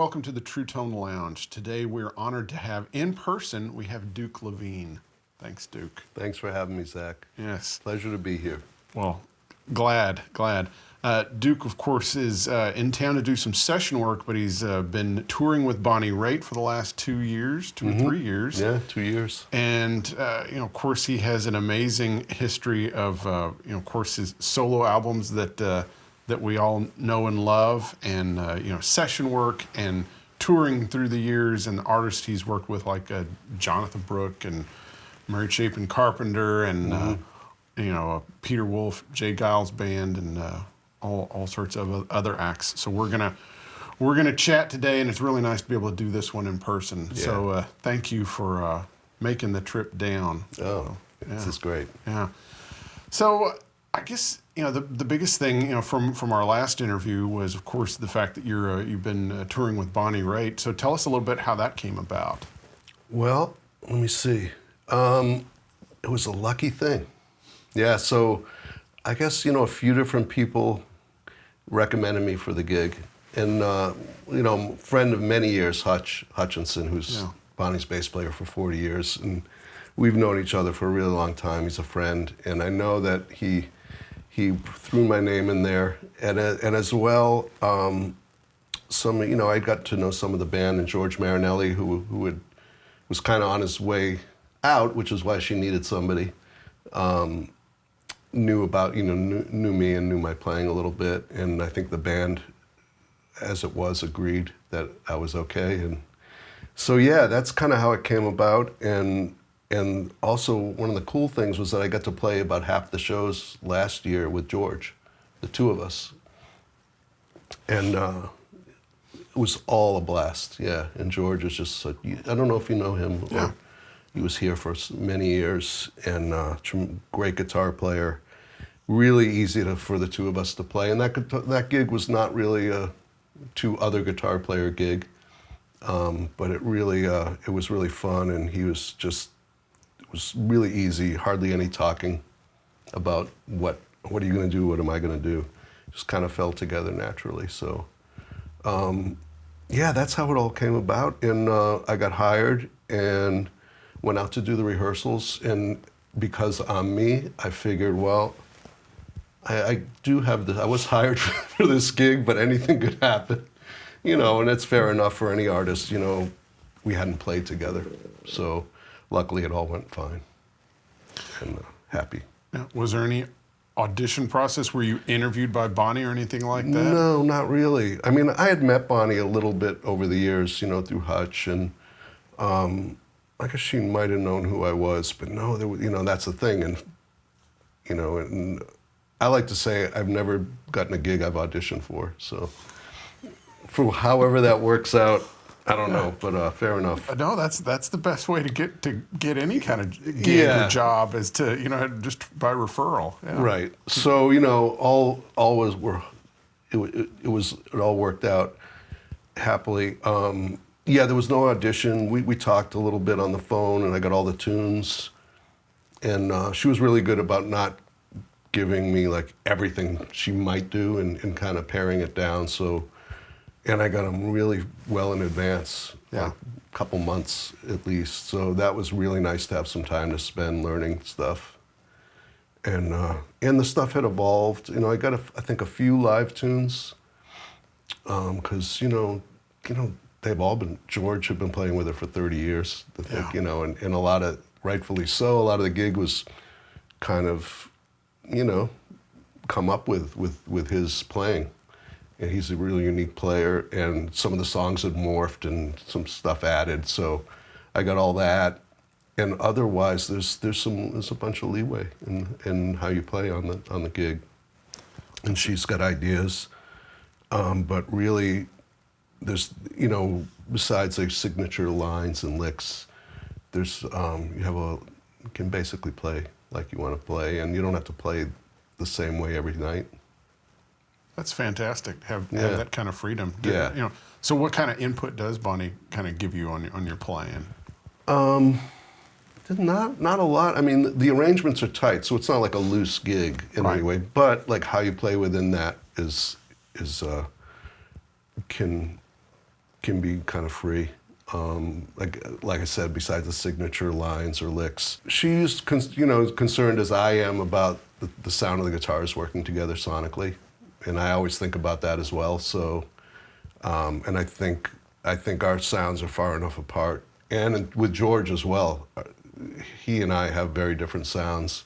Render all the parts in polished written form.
welcome to the Truetone Lounge. Today we're honored to have in person, we have Duke Levine. Thanks, Duke. Thanks for having me, Zach. Yes. Pleasure to be here. Well, glad. Duke, of course, is in town to do some session work, but he's been touring with Bonnie Raitt for the last 2 years, 2 or 3 years. Yeah, 2 years. And, of course, he has an amazing history of, of course, his solo albums that we all know and love, and, session work and touring through the years, and the artists he's worked with like Jonatha Brooke and Chapin Carpenter and, Peter Wolf, Jay Giles Band, and all sorts of other acts. So we're gonna chat today, and it's really nice to be able to do this one in person. Yeah. So thank you for making the trip down. Oh, this is great. Yeah. So I guess the biggest thing from our last interview was, of course, the fact that you've been touring with Bonnie Raitt. So tell us a little bit how that came about. Well, let me see. It was a lucky thing. Yeah. So I guess a few different people recommended me for the gig, and friend of many years, Hutch Hutchinson, who's Bonnie's bass player for 40 years, and we've known each other for a really long time. He's a friend, and I know that he threw my name in there, and as well, I got to know some of the band, and George Marinelli, who was kind of on his way out, which is why she needed somebody. Knew me and knew my playing a little bit, and I think the band, as it was, agreed that I was okay, and so yeah, that's kind of how it came about. And also, one of the cool things was that I got to play about half the shows last year with George, the two of us. And it was all a blast, yeah. And George is just, I don't know if you know him. Yeah. He was here for many years, and great guitar player. Really easy for the two of us to play. And that gig was not really a two other guitar player gig, but it was really fun, and he was just, it was really easy, hardly any talking about what are you going to do, what am I going to do. Just kind of fell together naturally. So, that's how it all came about. And I got hired and went out to do the rehearsals. And because I'm me, I figured, well, I was hired for this gig, but anything could happen, and it's fair enough for any artist. We hadn't played together, so luckily it all went fine, and happy. Now, was there any audition process? Were you interviewed by Bonnie or anything like that? No, not really. I mean, I had met Bonnie a little bit over the years, through Hutch, and I guess she might have known who I was, but no, that's the thing, and and I like to say I've never gotten a gig I've auditioned for, so for however that works out, I don't know, but fair enough. No, that's the best way to get any kind of gig or job, is to just by referral. Yeah. Right. So it all worked out happily. There was no audition. We talked a little bit on the phone, and I got all the tunes, and she was really good about not giving me like everything she might do, and kind of paring it down. So, and I got them really well in advance, like a couple months at least. So that was really nice to have some time to spend learning stuff. And the stuff had evolved. I got I think a few live tunes, because they've all been, George had been playing with her for 30 years, I think, and a lot of, rightfully so, a lot of the gig was kind of, come up with his playing. And he's a really unique player, and some of the songs had morphed and some stuff added, so I got all that. And otherwise, there's a bunch of leeway in how you play on the gig. And she's got ideas, but really, there's besides like signature lines and licks, there's you can basically play like you want to play, and you don't have to play the same way every night. That's fantastic. Have that kind of freedom. Yeah. So what kind of input does Bonnie kind of give you on your playing? Not a lot. I mean, the arrangements are tight, so it's not like a loose gig in any way. But like how you play within that can can be kind of free. Like I said, besides the signature lines or licks, she's concerned as I am about the sound of the guitars working together sonically, and I always think about that as well. So, and I think our sounds are far enough apart, and with George as well, he and I have very different sounds.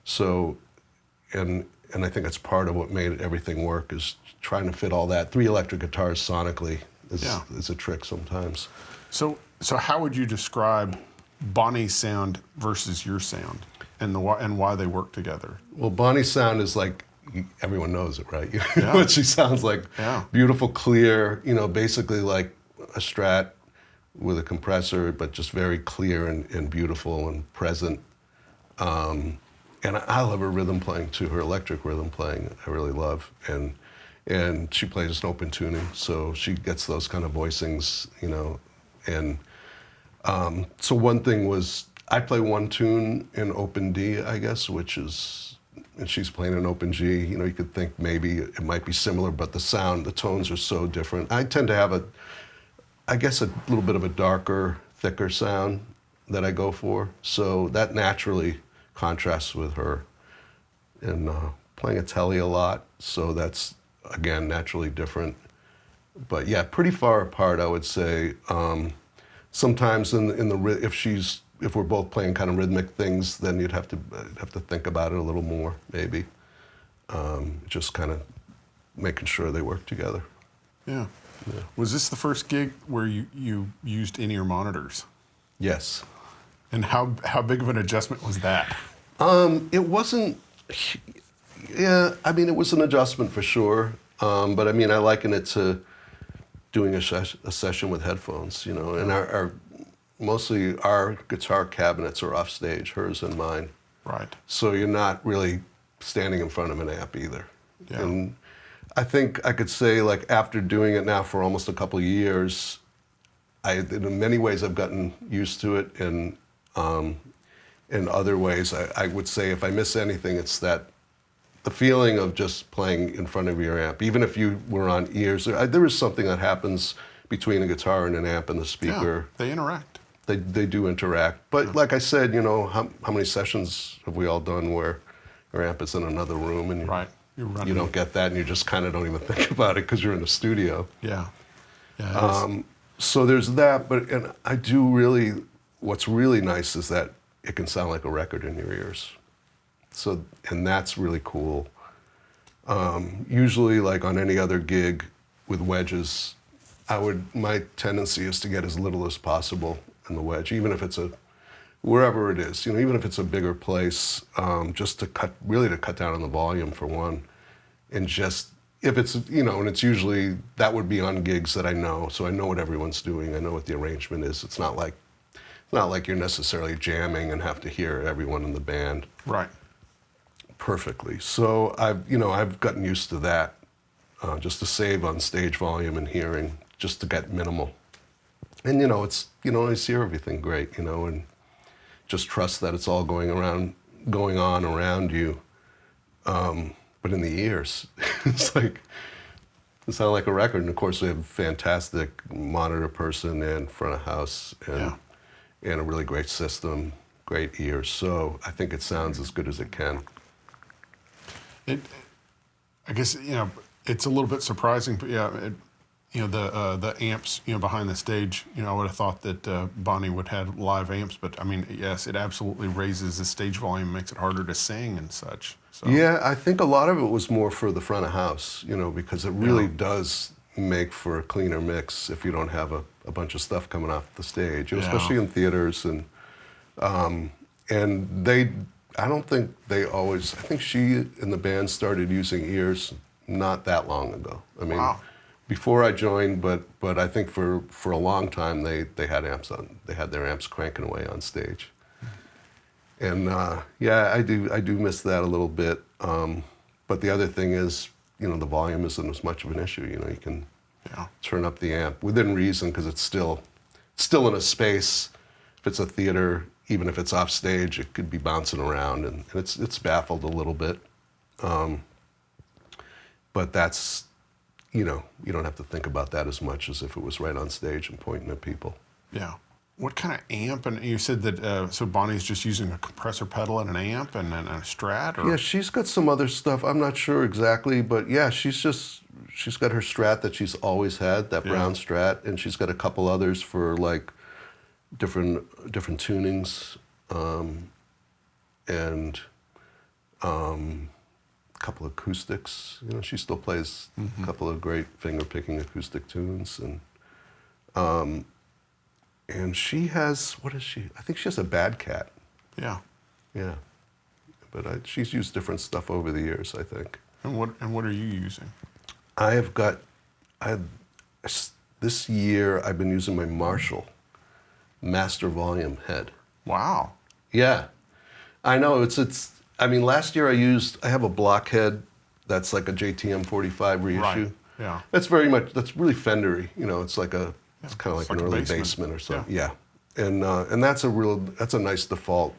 So, and I think that's part of what made everything work, is trying to fit all that. 3 electric guitars sonically is a trick sometimes. So how would you describe Bonnie's sound versus your sound, and why they work together? Well, Bonnie's sound is like, everyone knows it, right? You know Yeah. what she sounds like. Yeah. Beautiful, clear, basically like a Strat with a compressor, but just very clear and beautiful and present. And I love her rhythm playing too, her electric rhythm playing, I really love. And she plays an open tuning, so she gets those kind of voicings, And so one thing was, I play one tune in open D, I guess, and she's playing an open G. You could think maybe it might be similar, but the tones are so different. I tend to have a little bit of a darker, thicker sound that I go for. So that naturally contrasts with her. And playing a Tele a lot, so that's, again, naturally different. But yeah, pretty far apart, I would say. Sometimes if we're both playing kind of rhythmic things, then you'd have to think about it a little more, maybe. Just kind of making sure they work together. Yeah. Was this the first gig where you used in-ear monitors? Yes. And how big of an adjustment was that? It wasn't. Yeah, it was an adjustment for sure. But I liken it to doing a session with headphones, and mostly our guitar cabinets are off stage, hers and mine. Right. So you're not really standing in front of an amp either. Yeah. And I think I could say, like, after doing it now for almost a couple of years, in many ways I've gotten used to it, and in other ways I would say if I miss anything, it's that the feeling of just playing in front of your amp, even if you were on ears, there is something that happens between a guitar and an amp and the speaker. Yeah, they interact. They do interact. But like I said, how many sessions have we all done where your amp is in another room and you don't get that, and you just kind of don't even think about it because you're in the studio. Yeah. Yeah. So there's that, and I do really, what's really nice is that it can sound like a record in your ears. So, and that's really cool. Usually, like on any other gig with wedges, my tendency is to get as little as possible in the wedge, even if it's wherever it is, even if it's a bigger place, just to cut down on the volume for one. And just, if it's, and it's usually, that would be on gigs that I know, so I know what everyone's doing, I know what the arrangement is. It's not like you're necessarily jamming and have to hear everyone in the band. Right. Perfectly. So I've gotten used to that, just to save on stage volume and hearing, just to get minimal. And it's I hear everything great, and just trust that it's all going on around you. But in the ears, it's like, it sounds like a record. And of course we have a fantastic monitor person and front of house and a really great system, great ears. So I think it sounds as good as it can. I guess it's a little bit surprising, but the amps behind the stage. I would have thought that Bonnie would have live amps, but yes, it absolutely raises the stage volume, makes it harder to sing and such. So. Yeah, I think a lot of it was more for the front of house, because it really does make for a cleaner mix if you don't have a bunch of stuff coming off the stage, especially in theaters and they. I don't think they always. I think she and the band started using ears not that long ago. Wow. Before I joined, but I think for a long time they had amps on. They had their amps cranking away on stage. And I do miss that a little bit. But the other thing is, the volume isn't as much of an issue. You can turn up the amp within reason because it's still in a space. If it's a theater, even if it's off stage, it could be bouncing around, and it's baffled a little bit. But that's, you know, you don't have to think about that as much as if it was right on stage and pointing at people. Yeah. What kind of amp? And you said that, so Bonnie's just using a compressor pedal and an amp and a Strat? Or? Yeah, she's got some other stuff. I'm not sure exactly, but yeah, she's got her Strat that she's always had, that brown Strat, and she's got a couple others for like different tunings, and a couple of acoustics. You know, she still plays a couple of great finger picking acoustic tunes, and she has, what is she? I think she has a Bad Cat. Yeah. Yeah, but she's used different stuff over the years, I think. And what are you using? This year I've been using my Marshall Master Volume head. Wow. Yeah, I know, I mean, last year I have a block head that's like a JTM 45 reissue. Right. Yeah. That's really Fendery, you know, it's kind of like an early basement or something. Yeah. And that's a nice default,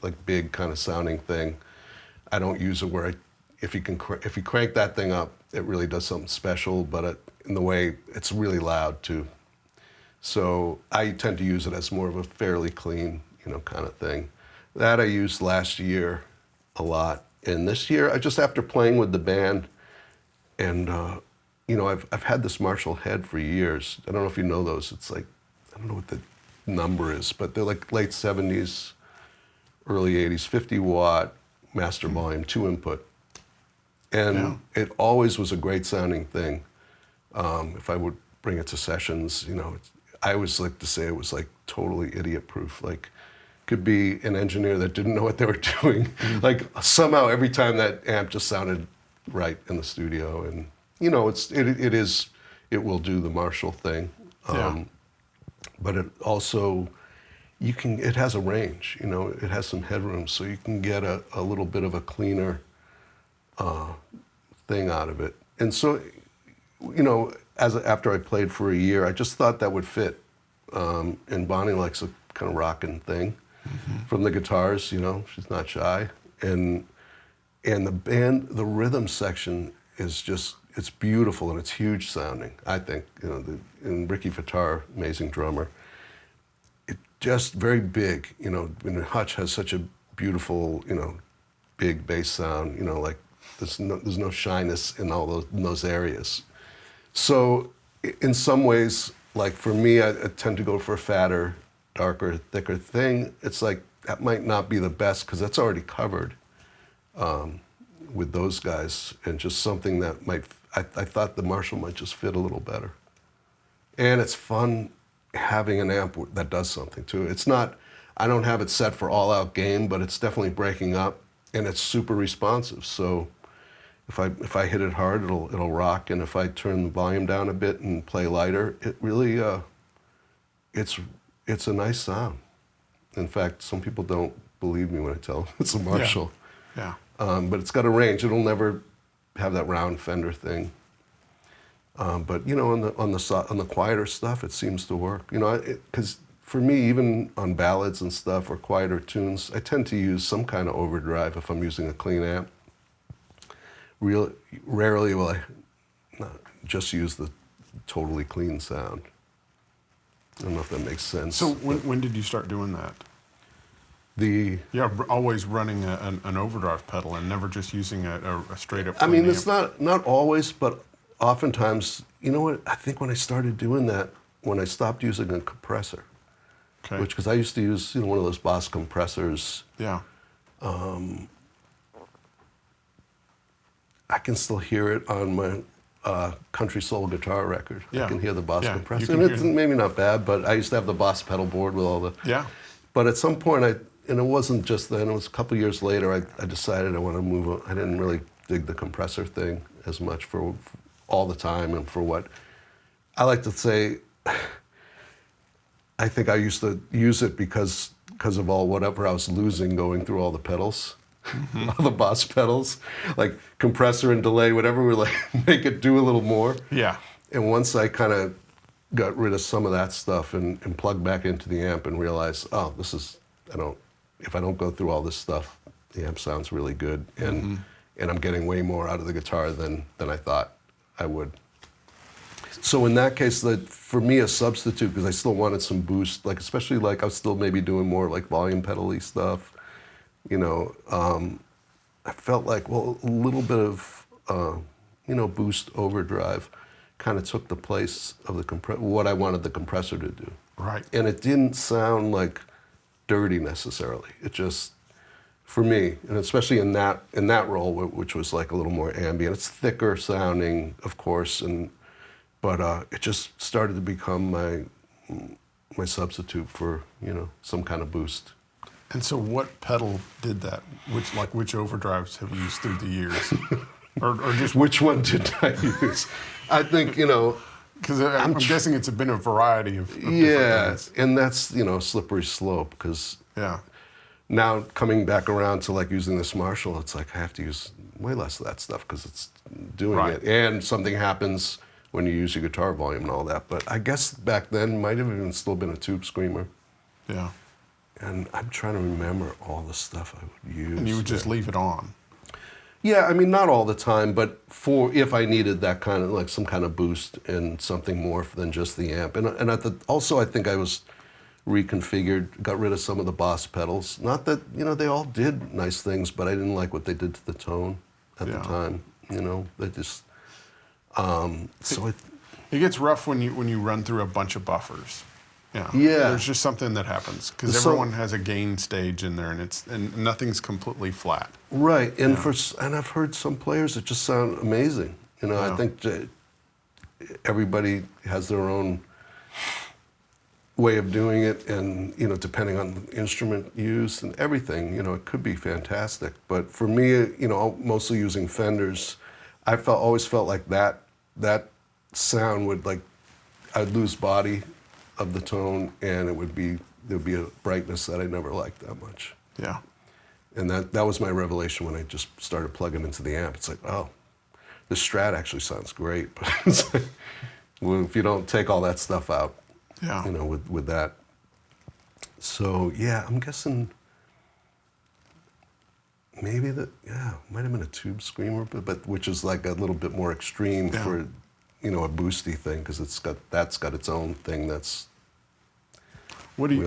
like big kind of sounding thing. I don't use it where if you crank that thing up, it really does something special, but in the way it's really loud too. So I tend to use it as more of a fairly clean, you know, kind of thing. That I used last year a lot. And this year, after playing with the band, and you know, I've had this Marshall head for years. I don't know if you know those. It's like, I don't know what the number is, but they're like late 70s, early 80s, 50-watt master volume, 2-input. And it always was a great sounding thing. If I would bring it to sessions, you know, I always like to say it was like totally idiot-proof. Like, could be an engineer that didn't know what they were doing. Like, somehow every time that amp just sounded right in the studio. And, you know, it will do the Marshall thing. But it also, it has a range, you know, it has some headroom, so you can get a little bit of a cleaner thing out of it. And so, you know, after I played for a year, I just thought that would fit. And Bonnie likes a kind of rockin' thing from the guitars, you know, she's not shy. And the band, the rhythm section is just, it's beautiful and it's huge sounding, I think. You know, and Ricky Fattar, amazing drummer. It just very big, you know, and Hutch has such a beautiful, you know, big bass sound, you know, like there's no shyness in those areas. So in some ways, like for me, I tend to go for a fatter, darker, thicker thing. It's like, that might not be the best because that's already covered with those guys, and just something that I thought the Marshall might just fit a little better. And it's fun having an amp that does something too. It's not, I don't have it set for all out gain, but it's definitely breaking up, and it's super responsive. So if I hit it hard, it'll rock, and if I turn the volume down a bit and play lighter, it really, it's a nice sound. In fact, some people don't believe me when I tell them it's a Marshall. Yeah. But it's got a range. It'll never have that round Fender thing. But you know, on the quieter stuff, it seems to work. You know, because for me, even on ballads and stuff or quieter tunes, I tend to use some kind of overdrive if I'm using a clean amp. Rarely will I just use the totally clean sound. I don't know if that makes sense. So when did you start doing that? Always running an overdrive pedal and never just using a straight up. I mean, it's not always, but oftentimes. You know what? I think when I started doing that, when I stopped using a compressor, because I used to use one of those Boss compressors. Yeah. I can still hear it on my country soul guitar record. Yeah. I can hear the Boss compressor, and it's maybe not bad, but I used to have the Boss Pedalboard with all the. Yeah. But at some point, and it wasn't just then, it was a couple years later, I decided I want to move on. I didn't really dig the compressor thing as much for all the time, and for what I like to say, I think I used to use it because of whatever I was losing going through all the pedals, all the Boss pedals, like compressor and delay, whatever would like make it do a little more. Yeah. And once I kind of got rid of some of that stuff and plugged back into the amp and realized, oh, if I don't go through all this stuff, the amp sounds really good, and I'm getting way more out of the guitar than I thought I would. So in that case, for me, a substitute, because I still wanted some boost, like especially like I was still maybe doing more like volume pedal-y stuff, you know, I felt like, well, a little bit of, you know, boost overdrive kind of took the place of what I wanted the compressor to do. Right. And it didn't sound like dirty necessarily. It just, for me, and especially in that role, which was like a little more ambient, it's thicker sounding, of course, but it just started to become my substitute for, you know, some kind of boost. And so what pedal did that? Which overdrives have you used through the years? or just Which one did I use? I think, you know, because I'm guessing it's been a variety of different things. And that's, you know, a slippery slope, because now coming back around to like using this Marshall, it's like I have to use way less of that stuff because it's doing it. And something happens when you use your guitar volume and all that. But I guess back then might have even still been a tube screamer. Yeah. And I'm trying to remember all the stuff I would use. And you would just leave it on. Yeah, I mean, not all the time, but if I needed that kind of, like some kind of boost and something more than just the amp. And also I think I was reconfigured, got rid of some of the Boss pedals. Not that, you know, they all did nice things, but I didn't like what they did to the tone at the time. You know, they just, it gets rough when you run through a bunch of buffers. Yeah. There's just something that happens because everyone has a gain stage in there, and nothing's completely flat. Right, and and I've heard some players that just sound amazing. You know, I think everybody has their own way of doing it, and you know, depending on the instrument used and everything, you know, it could be fantastic. But for me, you know, mostly using Fenders, I always felt like that sound would, like, I'd lose body of the tone, and there'd be a brightness that I never liked that much. Yeah. And that was my revelation when I just started plugging into the amp. It's like, oh, the Strat actually sounds great, but it's like, well, if you don't take all that stuff out, you know, with that. So yeah, I'm guessing maybe might have been a Tube Screamer, but which is like a little bit more extreme for, you know, a boosty thing, because that's got its own thing that's. What do you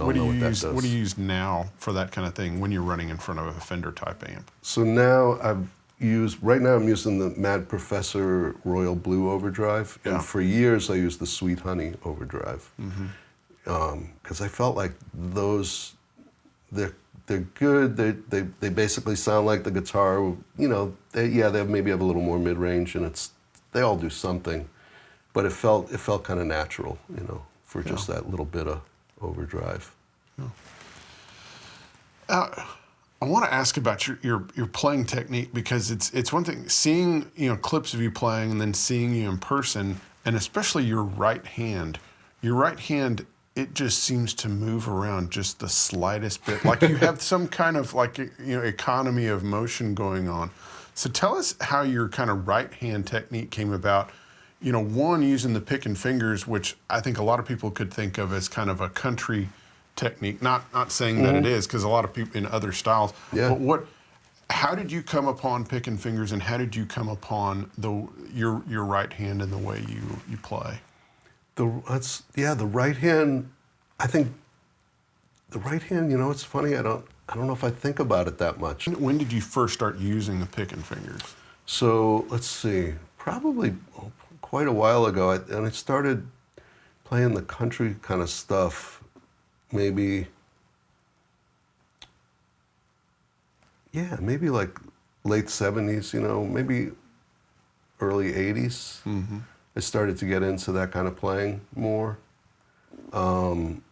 use now for that kind of thing when you're running in front of a Fender type amp? So now I'm using the Mad Professor Royal Blue Overdrive, and for years I used the Sweet Honey Overdrive, because I felt like those they're good. They basically sound like the guitar. You know, they maybe have a little more mid range, and they all do something, but it felt kind of natural, you know, for just that little bit of overdrive. I want to ask about your playing technique, because it's one thing seeing, you know, clips of you playing and then seeing you in person, and especially your right hand. Your right hand, it just seems to move around just the slightest bit, like you have some kind of, like, you know, economy of motion going on. So tell us how your kind of right hand technique came about. You know, one, using the pick and fingers, which I think a lot of people could think of as kind of a country technique. Not saying that it is, because a lot of people in other styles. Yeah. But how did you come upon pick and fingers, and how did you come upon your right hand and the way you play? The right hand. I think the right hand. You know, it's funny. I don't know if I think about it that much. When did you first start using the pick and fingers? So let's see. Probably quite a while ago, and I started playing the country kind of stuff. Maybe like late 70s. You know, maybe early 80s. Mm-hmm. I started to get into that kind of playing more. And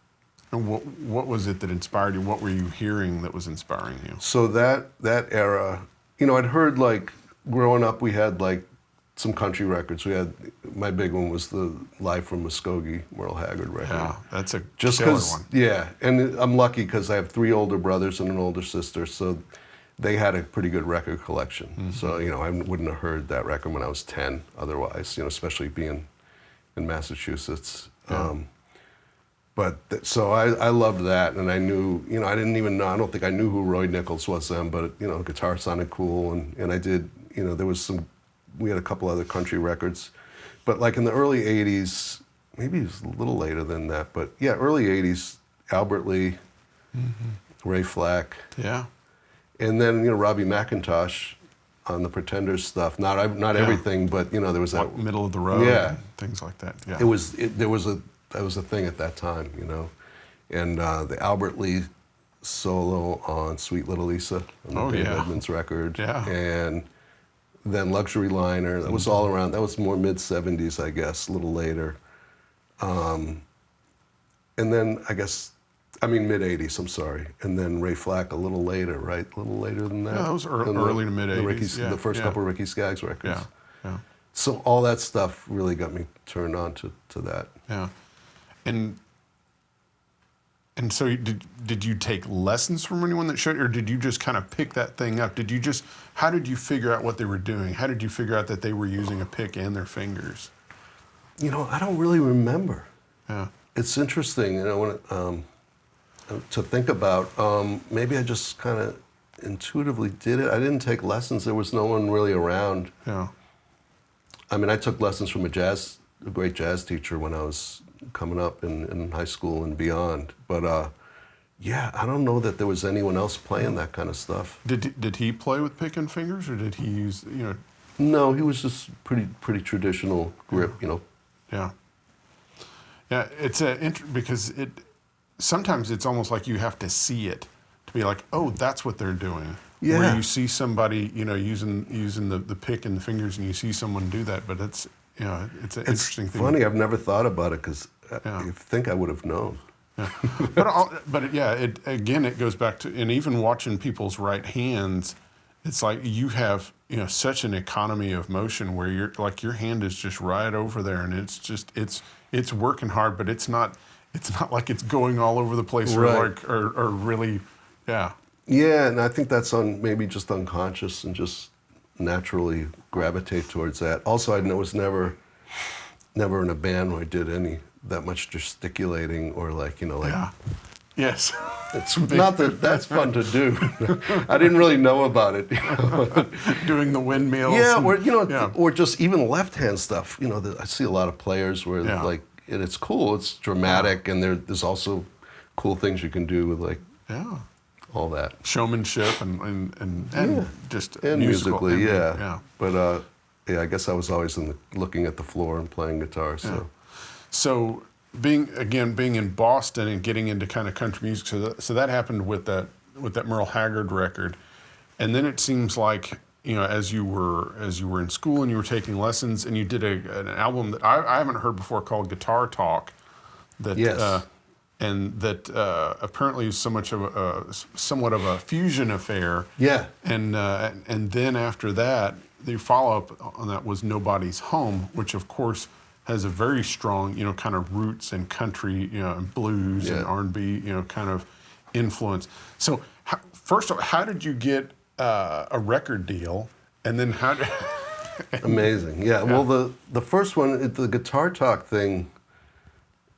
what was it that inspired you? What were you hearing that was inspiring you? So that era, you know, I'd heard, like, growing up, we had like some country records. My big one was the Live from Muskogee, Merle Haggard record. Yeah, that's a just killer one. Yeah, and I'm lucky because I have 3 older brothers and an older sister, so they had a pretty good record collection. Mm-hmm. So, you know, I wouldn't have heard that record when I was 10 otherwise, you know, especially being in Massachusetts. Yeah. So I loved that, and I knew, you know, I don't think I knew who Roy Nichols was then, but, you know, guitar sounded cool, and I did, you know, we had a couple other country records But like in the early 80s, maybe it was a little later than that, but yeah, early 80s, Albert Lee, Ray Flack. Yeah. And then, Robbie McIntosh on the Pretenders stuff. Not everything, but, there was that. Like middle of the road. Yeah. And things like that. Yeah. That was a thing at that time, And the Albert Lee solo on Sweet Little Lisa on the Dave Edmunds record. Yeah. And then Luxury Liner. That was all around. That was more mid-'70s, I guess, a little later. And then, mid-'80s, I'm sorry. And then Ray Flack a little later, right? A little later than that. Yeah, that was early to mid-'80s. The first couple of Ricky Skaggs records. Yeah. So all that stuff really got me turned on to that. Yeah. And so did you take lessons from anyone that showed you, or did you just kind of pick that thing up? How did you figure out what they were doing? How did you figure out that they were using a pick and their fingers? I don't really remember. Yeah. It's interesting, to think about. Maybe I just kind of intuitively did it. I didn't take lessons. There was no one really around. Yeah. I took lessons from a great jazz teacher when I was coming up in high school and beyond. But I don't know that there was anyone else playing that kind of stuff. Did he play with pick and fingers, or did he use No, he was just pretty traditional grip. Yeah. Yeah, it's because sometimes it's almost like you have to see it to be like, oh, that's what they're doing. Yeah. Where you see somebody, using the pick and the fingers, and you see someone do that, but it's an interesting thing. It's funny. I've never thought about it because I think I would have known. Yeah. It goes back to, and even watching people's right hands, it's like you have such an economy of motion where your hand is just right over there, and it's working hard, but it's not like it's going all over the place, right. or really, yeah. Yeah, and I think that's maybe just unconscious and just naturally gravitate towards that. Also, I was never in a band where I did that much gesticulating or Yeah. Yes. It's not that's fun to do. I didn't really know about it. Doing the windmills. Yeah, or just even left-hand stuff. I see a lot of players where and it's cool. It's dramatic, and there's also cool things you can do with all that showmanship and just and musically, yeah. But I guess I was always looking at the floor and playing guitar. So. Yeah. So being in Boston and getting into kind of country music, so that happened with that Merle Haggard record, and then it seems like as you were in school and you were taking lessons and you did an album that I haven't heard before called Guitar Talk, that yes. And that apparently is somewhat of a fusion affair. Yeah. And then after that, the follow-up on that was Nobody's Home, which of course has a very strong, kind of roots in country, and blues and R&B, kind of influence. So first of all, how did you get a record deal? And then how did... Amazing. Yeah. Well, the first one, the Guitar Talk thing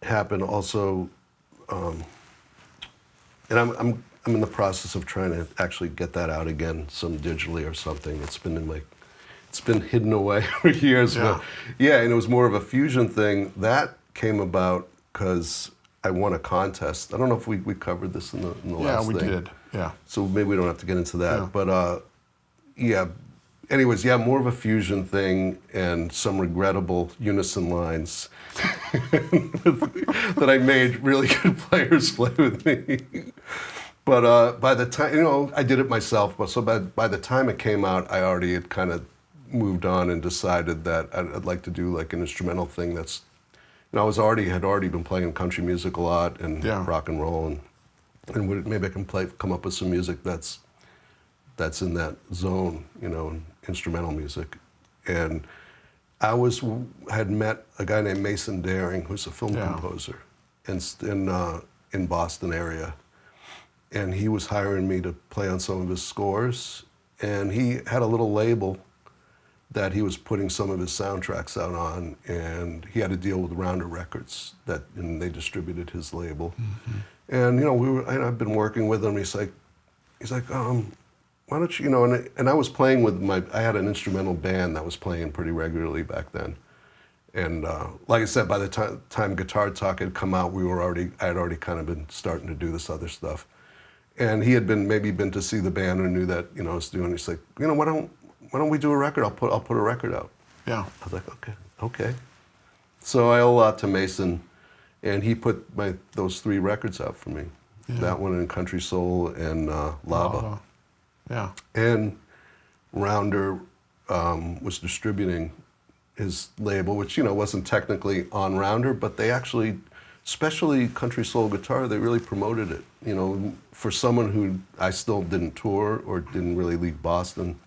happened also... and I'm in the process of trying to actually get that out again, some digitally or something. It's been hidden away for years. Yeah. But and it was more of a fusion thing. That came about because I won a contest. I don't know if we covered this in the last thing. Yeah, we did. Yeah. So maybe we don't have to get into that. Yeah. But anyways, more of a fusion thing and some regrettable unison lines that I made really good players play with me. But by the time, I did it myself, but so by the time it came out, I already had kind of moved on and decided that I'd like to do like an instrumental thing that's, I had already been playing country music a lot and rock and roll, and maybe I can come up with some music that's in that zone, instrumental music. And I had met a guy named Mason Daring, who's a film composer in Boston area. And he was hiring me to play on some of his scores. And he had a little label that he was putting some of his soundtracks out on. And he had a deal with Rounder Records, and they distributed his label. Mm-hmm. And, I've been working with him. He's like, why don't you, and I was playing with I had an instrumental band that was playing pretty regularly back then. And like I said, by the time Guitar Talk had come out, I had already kind of been starting to do this other stuff. And he had been to see the band and knew that, I was doing. He's like, why don't we do a record? I'll put a record out. Yeah. I was like, okay. So I owe a lot to Mason, and he put those 3 records out for me. Yeah. That one and Country Soul and Lava. Yeah. And Rounder was distributing his label, which wasn't technically on Rounder, but they actually, especially Country Soul Guitar, they really promoted it. For someone who I still didn't tour or didn't really leave Boston,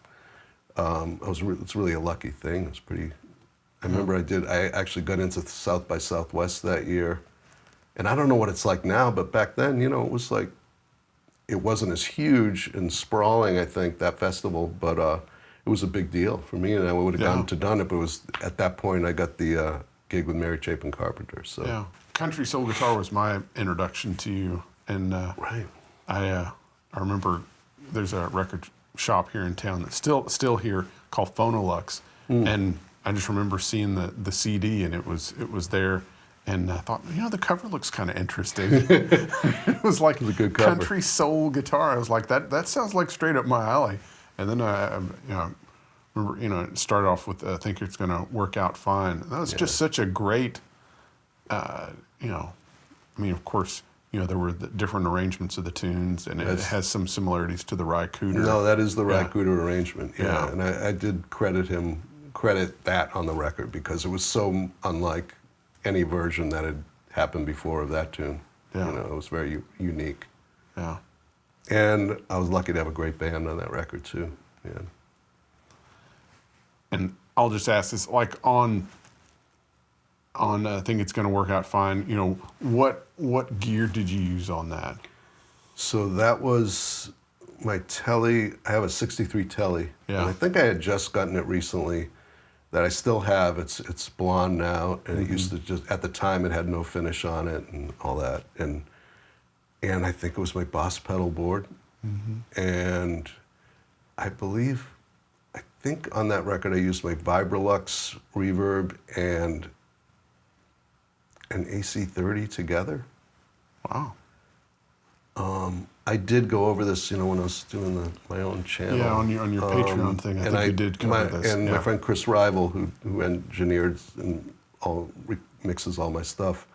it's really a lucky thing. It's pretty. I remember I actually got into South by Southwest that year, and I don't know what it's like now, but back then, it was like, it wasn't as huge and sprawling, I think, that festival, but it was a big deal for me, and I would have gone to done it, but it was, at that point, I got the gig with Chapin Carpenter, so. Yeah, Country Soul Guitar was my introduction to you, and right. I remember there's a record shop here in town that's still here called Phonolux, and I just remember seeing the CD, and it was there, and I thought, the cover looks kind of interesting. It was like a good cover. Country Soul Guitar. I was like, that sounds like straight up my alley. And then I remember, it started off with I Think It's Gonna Work Out Fine. That was just such a great, of course, there were the different arrangements of the tunes, and it has some similarities to the Ry Cooder. No, that is the Ry Cooder arrangement. Yeah. And I did credit that on the record because it was so unlike any version that had happened before of that tune. Yeah. It was very unique. Yeah. And I was lucky to have a great band on that record too. Yeah. And I'll just ask this, like on I Think It's Gonna Work Out Fine, what gear did you use on that? So that was my Tele. I have a 63 Tele. Yeah. And I think I had just gotten it recently that I still have. It's blonde now, and it used to just, at the time, it had no finish on it and all that. And I think it was my Boss Pedalboard. And I think on that record I used my Vibrolux reverb and an AC30 together. Wow. I did go over this, when I was doing my own channel. Yeah, on your Patreon thing, I think you did cover this. And my friend Chris Rival, who engineered and mixes all my stuff,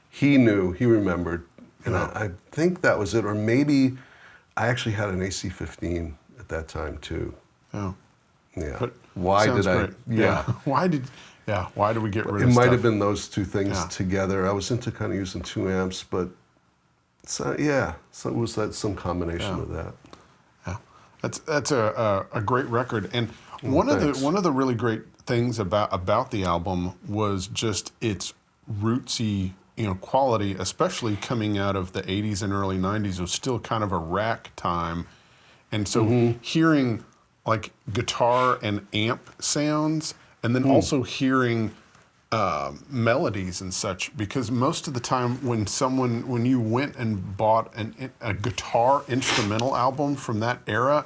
he remembered, and I think that was it. Or maybe I actually had an AC15 at that time too. Yeah. Yeah. But why did I? Great. Yeah. Why did we get rid of It might stuff? have been those two things together. I was into kind of using 2 amps, but so it was some combination of that. Yeah, that's a great record, and one of the really great things about the album was just its rootsy quality, especially coming out of the 80s and early 90s. It was still kind of a rack time, and so hearing like guitar and amp sounds, and then also hearing melodies and such, because most of the time when you went and bought a guitar instrumental album from that era,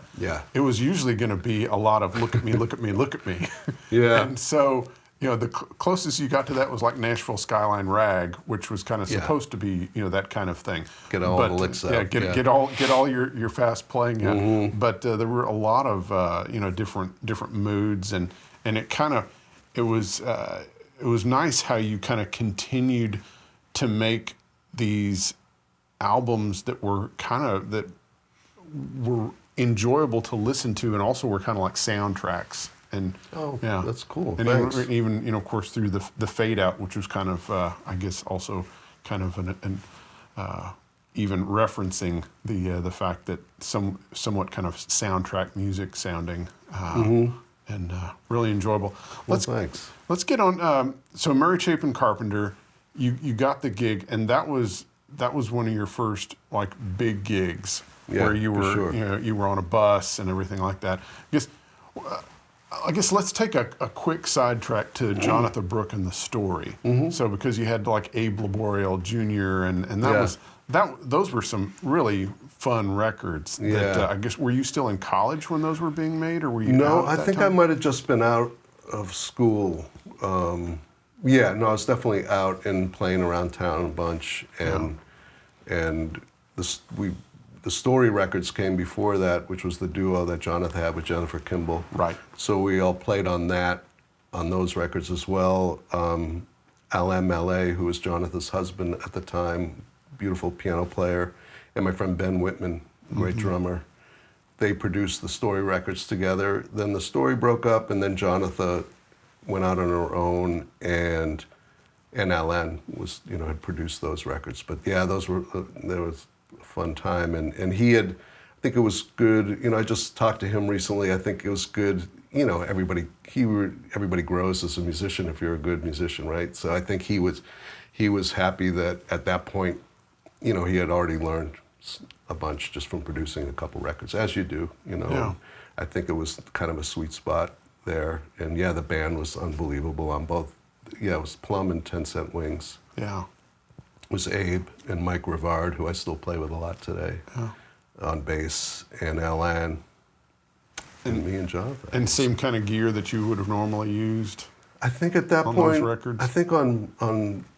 it was usually going to be a lot of look at me, look at me, look at me. Yeah. And so the closest you got to that was like Nashville Skyline Rag, which was kind of supposed to be that kind of thing. Get all the licks out. Get all your fast playing out. But there were a lot of different moods, and it was nice how you kind of continued to make these albums that were enjoyable to listen to, and also were kind of like soundtracks. And that's cool. And Thanks. even of course through the fade out, which was kind of I guess also kind of even referencing the fact that somewhat kind of soundtrack music sounding. And really enjoyable. Thanks. Let's get on. So Chapin Carpenter, you got the gig, and that was one of your first like big gigs where you were you were on a bus and everything like that. I guess let's take a quick sidetrack to Jonatha Brooke and The Story. So because you had like Abe Laboriel Jr. and those were some really fun records. That, I guess, were you still in college when those were being made, or were you? No, out at I think time? I might have just been out of school. Yeah, no, I was definitely out and playing around town a bunch, and the Story records came before that, which was the duo that Jonatha had with Jennifer Kimball. Right. So we all played on those records as well. LMLA, who was Jonatha's husband at the time, beautiful piano player, and my friend Ben Whitman, great drummer. They produced the Story records together. Then the Story broke up, and then Jonatha went out on her own, and LN was, had produced those records. But yeah, there was a fun time, and he had, I think it was good. I just talked to him recently. I think it was good. Everybody grows as a musician if you're a good musician, right? So I think he was happy that at that point, he had already learned a bunch just from producing a couple records, as you do, Yeah. I think it was kind of a sweet spot there. And yeah, the band was unbelievable on both. Yeah, it was Plum and 10 Cent Wings. Yeah. It was Abe and Mike Rivard, who I still play with a lot today, on bass, and Alan, and me and Jonathan. And same kind of gear that you would have normally used. I think at that on point, those records? I think on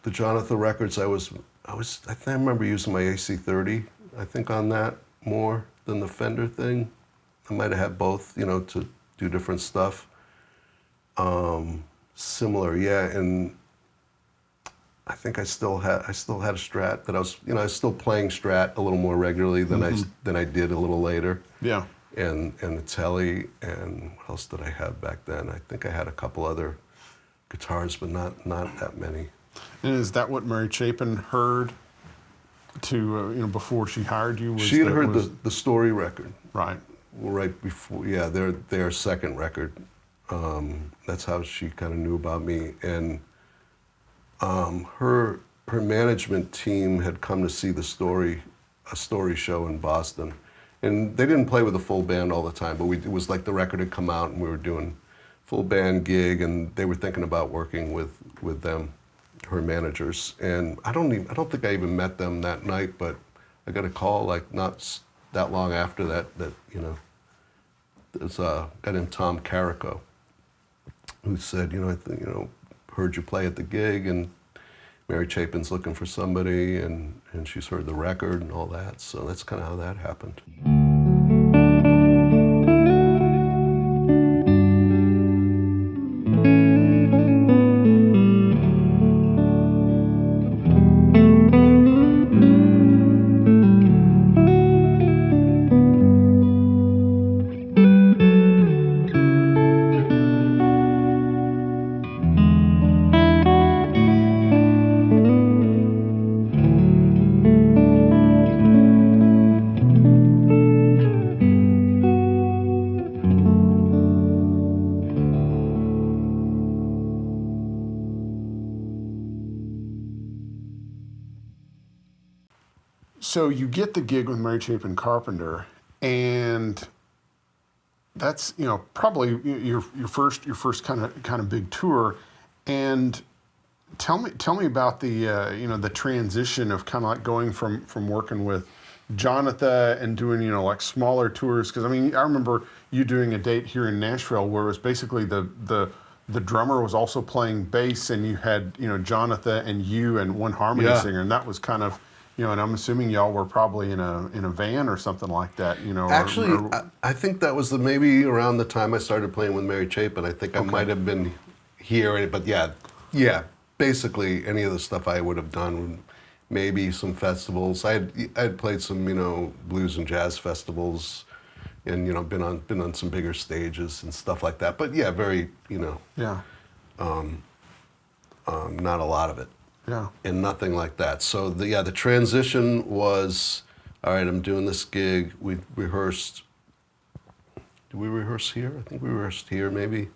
the Jonatha records, I think I remember using my AC30. I think on that more than the Fender thing. I might have had both, to do different stuff. Similar, yeah, and I think I still had a Strat that I was still playing Strat a little more regularly than I did a little later. Yeah. And a Tele, and what else did I have back then? I think I had a couple other guitars, but not that many. And is that what Mary Chapin heard before she hired you? She had heard the Story record. Right. Right before, yeah, their second record. That's how she kind of knew about me. And her management team had come to see a Story show in Boston. And they didn't play with a full band all the time, but it was like the record had come out and we were doing full band gig, and they were thinking about working with them, her managers. And I don't think I even met them that night, but I got a call like not that long after that there's a guy named Tom Carrico who said, I think, heard you play at the gig, and Mary Chapin's looking for somebody, and she's heard the record and all that. So that's kind of how that happened. So you get the gig with Mary Chapin Carpenter, and that's probably your first kind of big tour. And tell me about the the transition of kind of like going from working with Jonatha and doing like smaller tours, because I remember you doing a date here in Nashville where it was basically the drummer was also playing bass, and you had Jonatha and you and one harmony singer, and that was kind of. And I'm assuming y'all were probably in a van or something like that, Actually, I think that was maybe around the time I started playing with Mary Chapin. I think I might have been here, but yeah, basically any of the stuff I would have done, maybe some festivals. I'd played some blues and jazz festivals, and been on some bigger stages and stuff like that. But yeah, very not a lot of it. Yeah. And nothing like that. So the transition was, all right, I'm doing this gig. We rehearsed. Did we rehearse here? I think we rehearsed here maybe.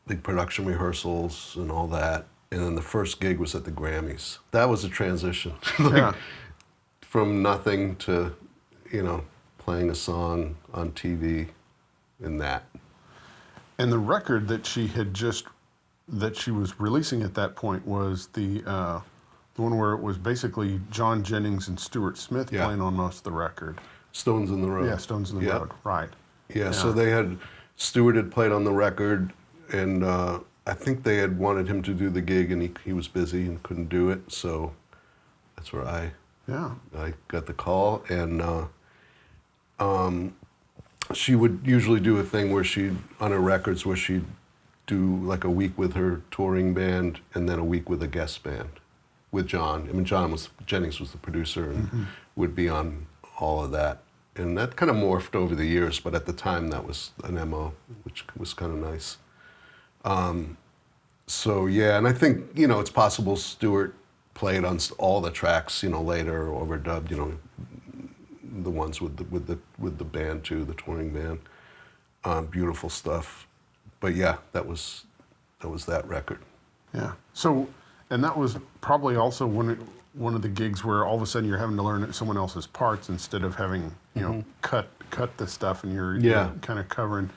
Big production rehearsals and all that. And then the first gig was at the Grammys. That was a transition. From nothing to, playing a song on TV and that. And the record that she was releasing at that point was the one where it was basically John Jennings and Stuart Smith playing on most of the record. Stones in the Road. Yeah, Stones in the Road, right. Yeah, so Stuart had played on the record, and I think they had wanted him to do the gig, and he was busy and couldn't do it. So that's where I got the call, and she would usually do a thing where on her records, where she'd do like a week with her touring band and then a week with a guest band with John. I mean, Jennings was the producer and would be on all of that. And that kind of morphed over the years, but at the time that was an MO, which was kind of nice. So yeah, and I think, it's possible Stewart played on all the tracks, later, or overdubbed, the ones with the band too, the touring band. Beautiful stuff. But yeah, that was that record. Yeah. So, and that was probably also one of the gigs where all of a sudden you're having to learn someone else's parts instead of having, cut the stuff, and you're kind of covering.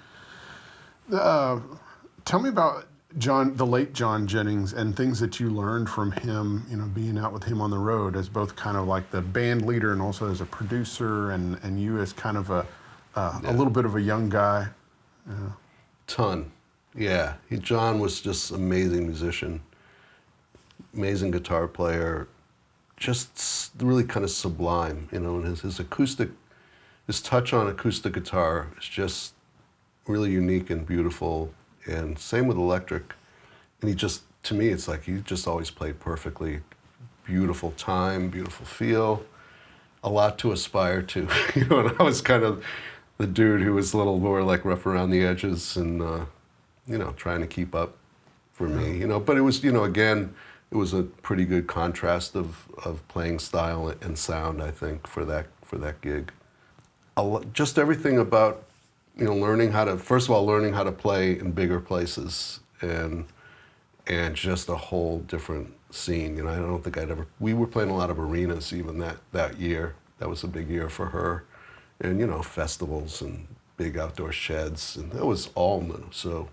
Tell me about the late John Jennings, and things that you learned from him, being out with him on the road as both kind of like the band leader and also as a producer, and you as kind of a little bit of a young guy. Ton. Yeah. John was just an amazing musician, amazing guitar player, just really kind of sublime, and his touch on acoustic guitar is just really unique and beautiful, and same with electric. And to me, it's like he just always played perfectly. Beautiful time, beautiful feel, a lot to aspire to. And I was kind of the dude who was a little more like rough around the edges and, trying to keep up for me, But it was, again, it was a pretty good contrast of playing style and sound, I think, for that gig. Just everything about, learning how to play in bigger places and just a whole different scene. I don't think we were playing a lot of arenas even that year. That was a big year for her. And, festivals and big outdoor sheds, and that was all new. So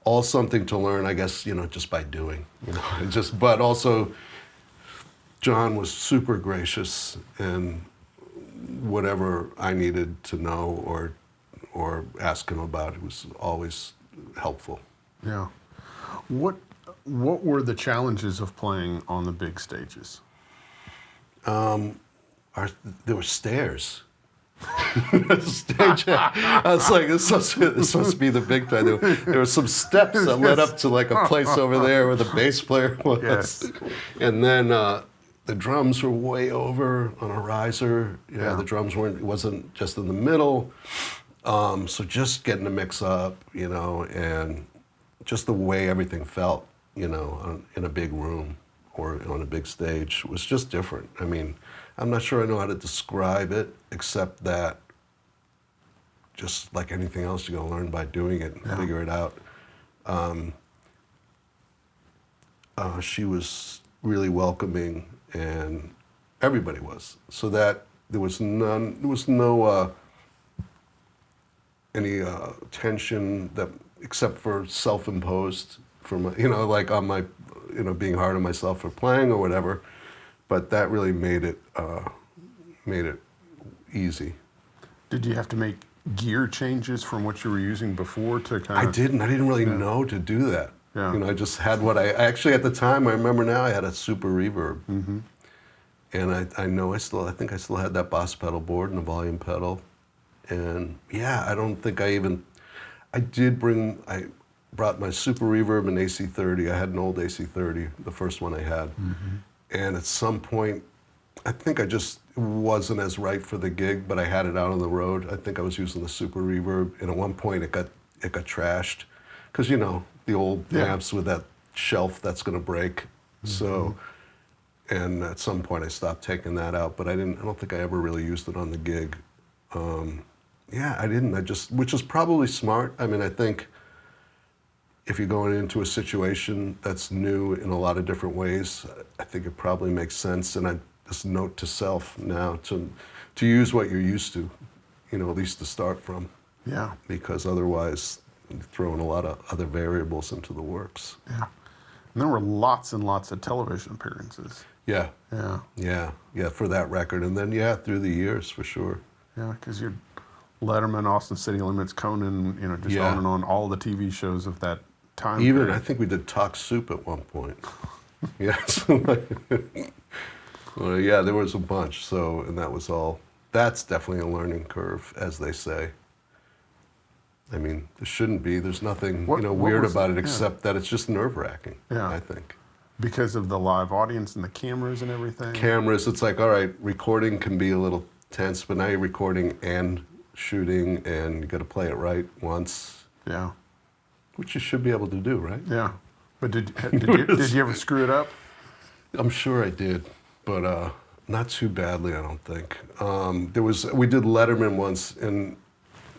all something to learn, I guess, just by doing, but also John was super gracious, and whatever I needed to know or ask him about, it was always helpful. Yeah. What were the challenges of playing on the big stages? There were stairs. Stage. I was like, this must be the big time. There were some steps that led up to like a place over there where the bass player was. Yes. And then the drums were way over on a riser. Yeah, the drums wasn't just in the middle. So just getting the mix up, and just the way everything felt, in a big room or on a big stage was just different. I mean, I'm not sure I know how to describe it, except that just like anything else, you're going to learn by doing it and figure it out. She was really welcoming, and everybody was. So that there was no any tension that, except for self-imposed from, like on my, being hard on myself for playing or whatever. But that really made it easy. Did you have to make gear changes from what you were using before to kind of? I didn't really know to do that. Yeah. I just had what I actually, at the time, I remember now, I had a super reverb. Mm-hmm. And I think I still had that Boss Pedalboard and a volume pedal. And yeah, I don't think I brought my super reverb and AC30. I had an old AC30, the first one I had. Mm-hmm. And at some point, I think I just wasn't as right for the gig, but I had it out on the road. I think I was using the super reverb, and at one point it got trashed, because the old amps with that shelf that's going to break. Mm-hmm. So, and at some point I stopped taking that out, but I don't think I ever really used it on the gig. I didn't. Which is probably smart. I mean, I think if you're going into a situation that's new in a lot of different ways, I think it probably makes sense. And just note to self now to use what you're used to, at least to start from. Yeah. Because otherwise, you're throwing a lot of other variables into the works. Yeah. And there were lots and lots of television appearances. Yeah. Yeah. Yeah, for that record. And then, through the years, for sure. Yeah, because you're Letterman, Austin City Limits, Conan, just on and on, all the TV shows of that time Even period. I think we did Talk Soup at one point. Yes. Well, yeah, there was a bunch. So, and that was all. That's definitely a learning curve, as they say. I mean, there shouldn't be. There's nothing What weird was about it yeah. except that it's just nerve-wracking. Yeah. I think. Because of the live audience and the cameras and everything. Cameras, it's like, all right, recording can be a little tense, but now you're recording and shooting, and you got to play it right once, Yeah. which you should be able to do, right? Yeah. But did you ever screw it up? I'm sure I did, but not too badly, I don't think. We did Letterman once, and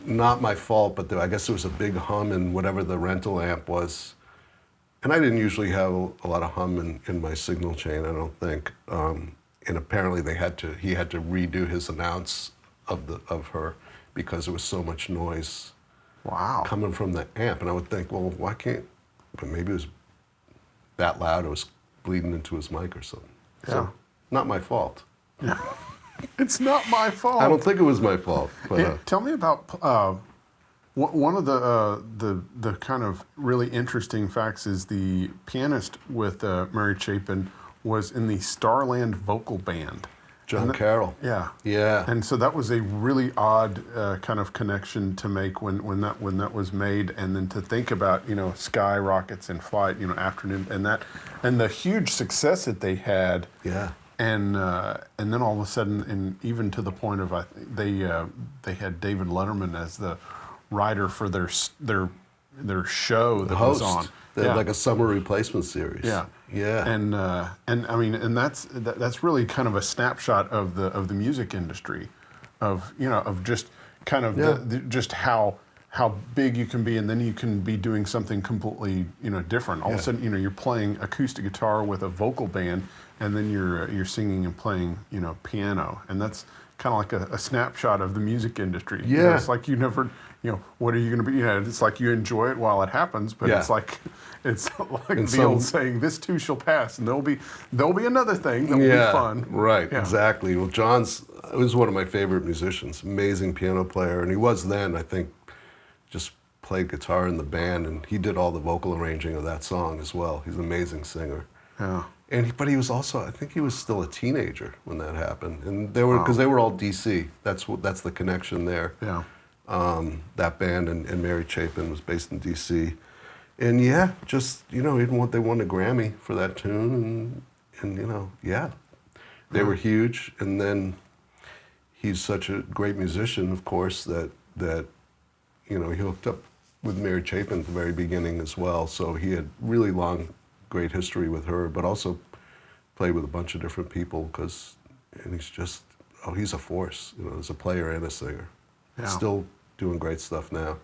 not my fault, but I guess there was a big hum in whatever the rental amp was. And I didn't usually have a lot of hum in my signal chain, I don't think. And apparently he had to redo his announce of her because there was so much noise Wow. coming from the amp. And I would think, well, why can't, but maybe it was that loud, it was bleeding into his mic or something. Yeah. So, not my fault. Yeah. It's not my fault. I don't think it was my fault. But, Hey, tell me about one of the kind of really interesting facts is the pianist with Mary Chapin was in the Starland vocal band. John Carroll. Yeah. Yeah. And so that was a really odd kind of connection to make when that was made, and then to think about Sky Rockets in Flight, Afternoon, and the huge success that they had. Yeah. And then all of a sudden, and even to the point of they had David Letterman as the writer for their show that was on. They had like a summer replacement series. Yeah. Yeah. And I mean, and that's really kind of a snapshot of the music industry, of just kind of just how big you can be, and then you can be doing something completely different. All of a sudden, you're playing acoustic guitar with a vocal band, and then you're singing and playing piano, and that's kind of like a snapshot of the music industry. Yeah. It's like you never. What are you going to be? It's like you enjoy it while it happens, but it's like the old saying, "This too shall pass," and there'll be another thing that will be fun. Right, Yeah. exactly. Well, John was one of my favorite musicians, amazing piano player, and he was then, I think, just played guitar in the band, and he did all the vocal arranging of that song as well. He's an amazing singer. Yeah. But he was also, I think he was still a teenager when that happened, and they were all DC. That's the connection there. Yeah. That band and Mary Chapin was based in DC, and they won a Grammy for that tune, and they were huge. And then he's such a great musician, of course, that he hooked up with Mary Chapin at the very beginning as well. So he had really long, great history with her, but also played with a bunch of different people and he's a force, as a player and a singer. Yeah. Still doing great stuff now.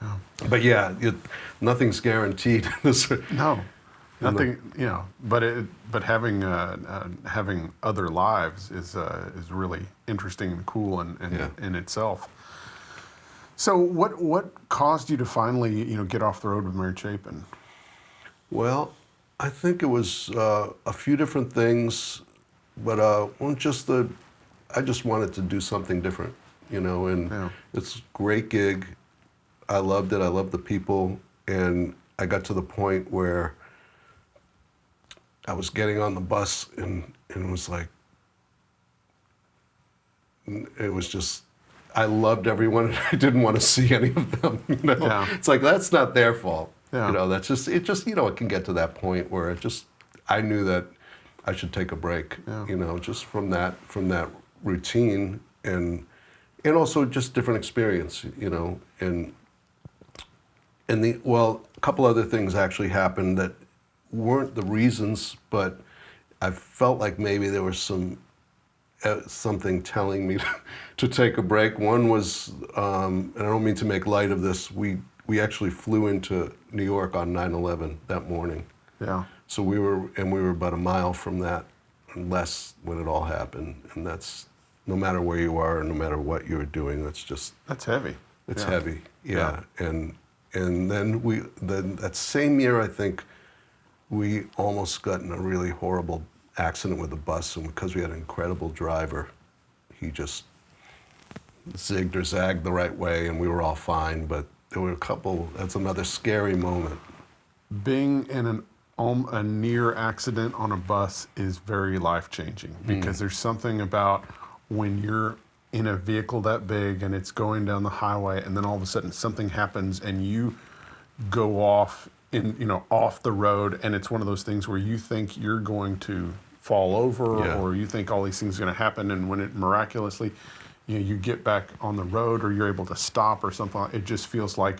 Yeah. But nothing's guaranteed. No, nothing. But having other lives is really interesting and cool in itself. So what caused you to finally get off the road with Mary Chapin? Well, I think it was a few different things, but I just wanted to do something different. It's a great gig. I loved it. I loved the people. And I got to the point where I was getting on the bus and it was like, it was just, I loved everyone. I didn't want to see any of them. Yeah. It's like, that's not their fault. Yeah. That's just, it can get to that point where I knew that I should take a break, just from that routine and also just different experience, and a couple other things actually happened that weren't the reasons, but I felt like maybe there was something telling me to take a break. One was, and I don't mean to make light of this, we actually flew into New York on 9/11 that morning. Yeah. So we were about a mile from that, and less when it all happened, and that's. No matter where you are, or no matter what you're doing, that's heavy. It's heavy, yeah. And then that same year, I think we almost got in a really horrible accident with a bus, and because we had an incredible driver, he just zigged or zagged the right way, and we were all fine. But there were that's another scary moment. being in a near accident on a bus is very life-changing because there's something about when you're in a vehicle that big and it's going down the highway and then all of a sudden something happens and you go off off the road, and it's one of those things where you think you're going to fall over or you think all these things are going to happen, and when it miraculously you get back on the road or you're able to stop or something, it just feels like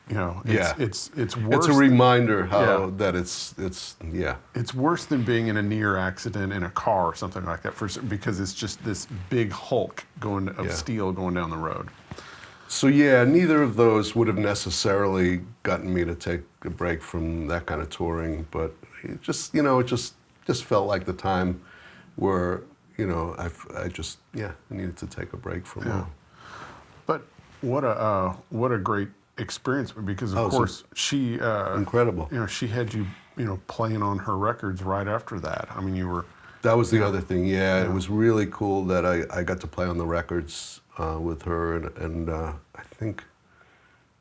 it's worse. It's a reminder how that it's worse than being in a near accident in a car or something like that because it's just this big hulk of steel going down the road. So neither of those would have necessarily gotten me to take a break from that kind of touring, but it just felt like the time where I needed to take a break from it. But what a great experience, because of course she incredible. She had you playing on her records right after that. I mean, that was the other thing. It was really cool that I got to play on the records with her, and I think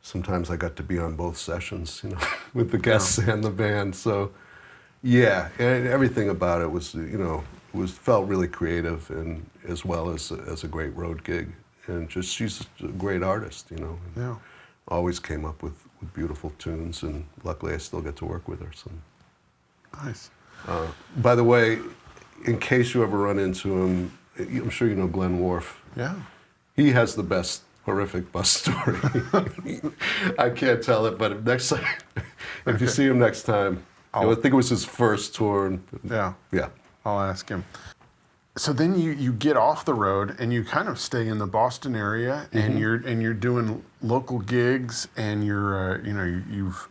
sometimes I got to be on both sessions, with the guests and the band. So and everything about it was felt really creative, and as well as a great road gig. And she's a great artist, Always came up with beautiful tunes, and luckily I still get to work with her. So nice. By the way, in case you ever run into him, I'm sure you know Glenn Worf. Yeah. He has the best horrific bus story. I can't tell it, but next time, if you see him next time, I think it was his first tour. Yeah. Yeah. I'll ask him. So then you get off the road and you kind of stay in the Boston area, and you're doing local gigs, and you've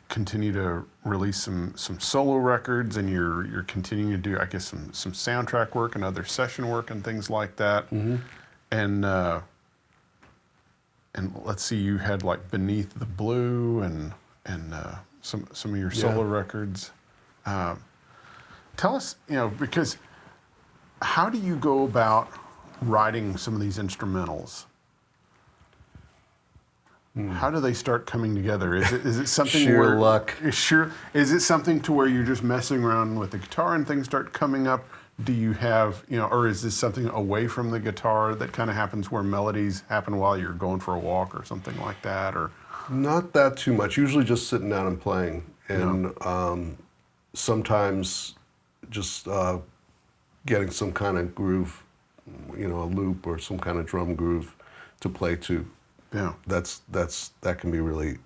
continue to release some solo records, and you're continuing to do, I guess, some soundtrack work and other session work and things like that. And let's see, you had like Beneath the Blue and some of your solo records. Tell us, because how do you go about writing some of these instrumentals? How do they start coming together? Is it something sheer luck? Is it something to where you're just messing around with the guitar and things start coming up? Do you have, or is this something away from the guitar that kind of happens where melodies happen while you're going for a walk or something like that? Or not that too much. Usually just sitting down and playing, and sometimes just getting some kind of groove, a loop or some kind of drum groove to play to. Yeah, that can be really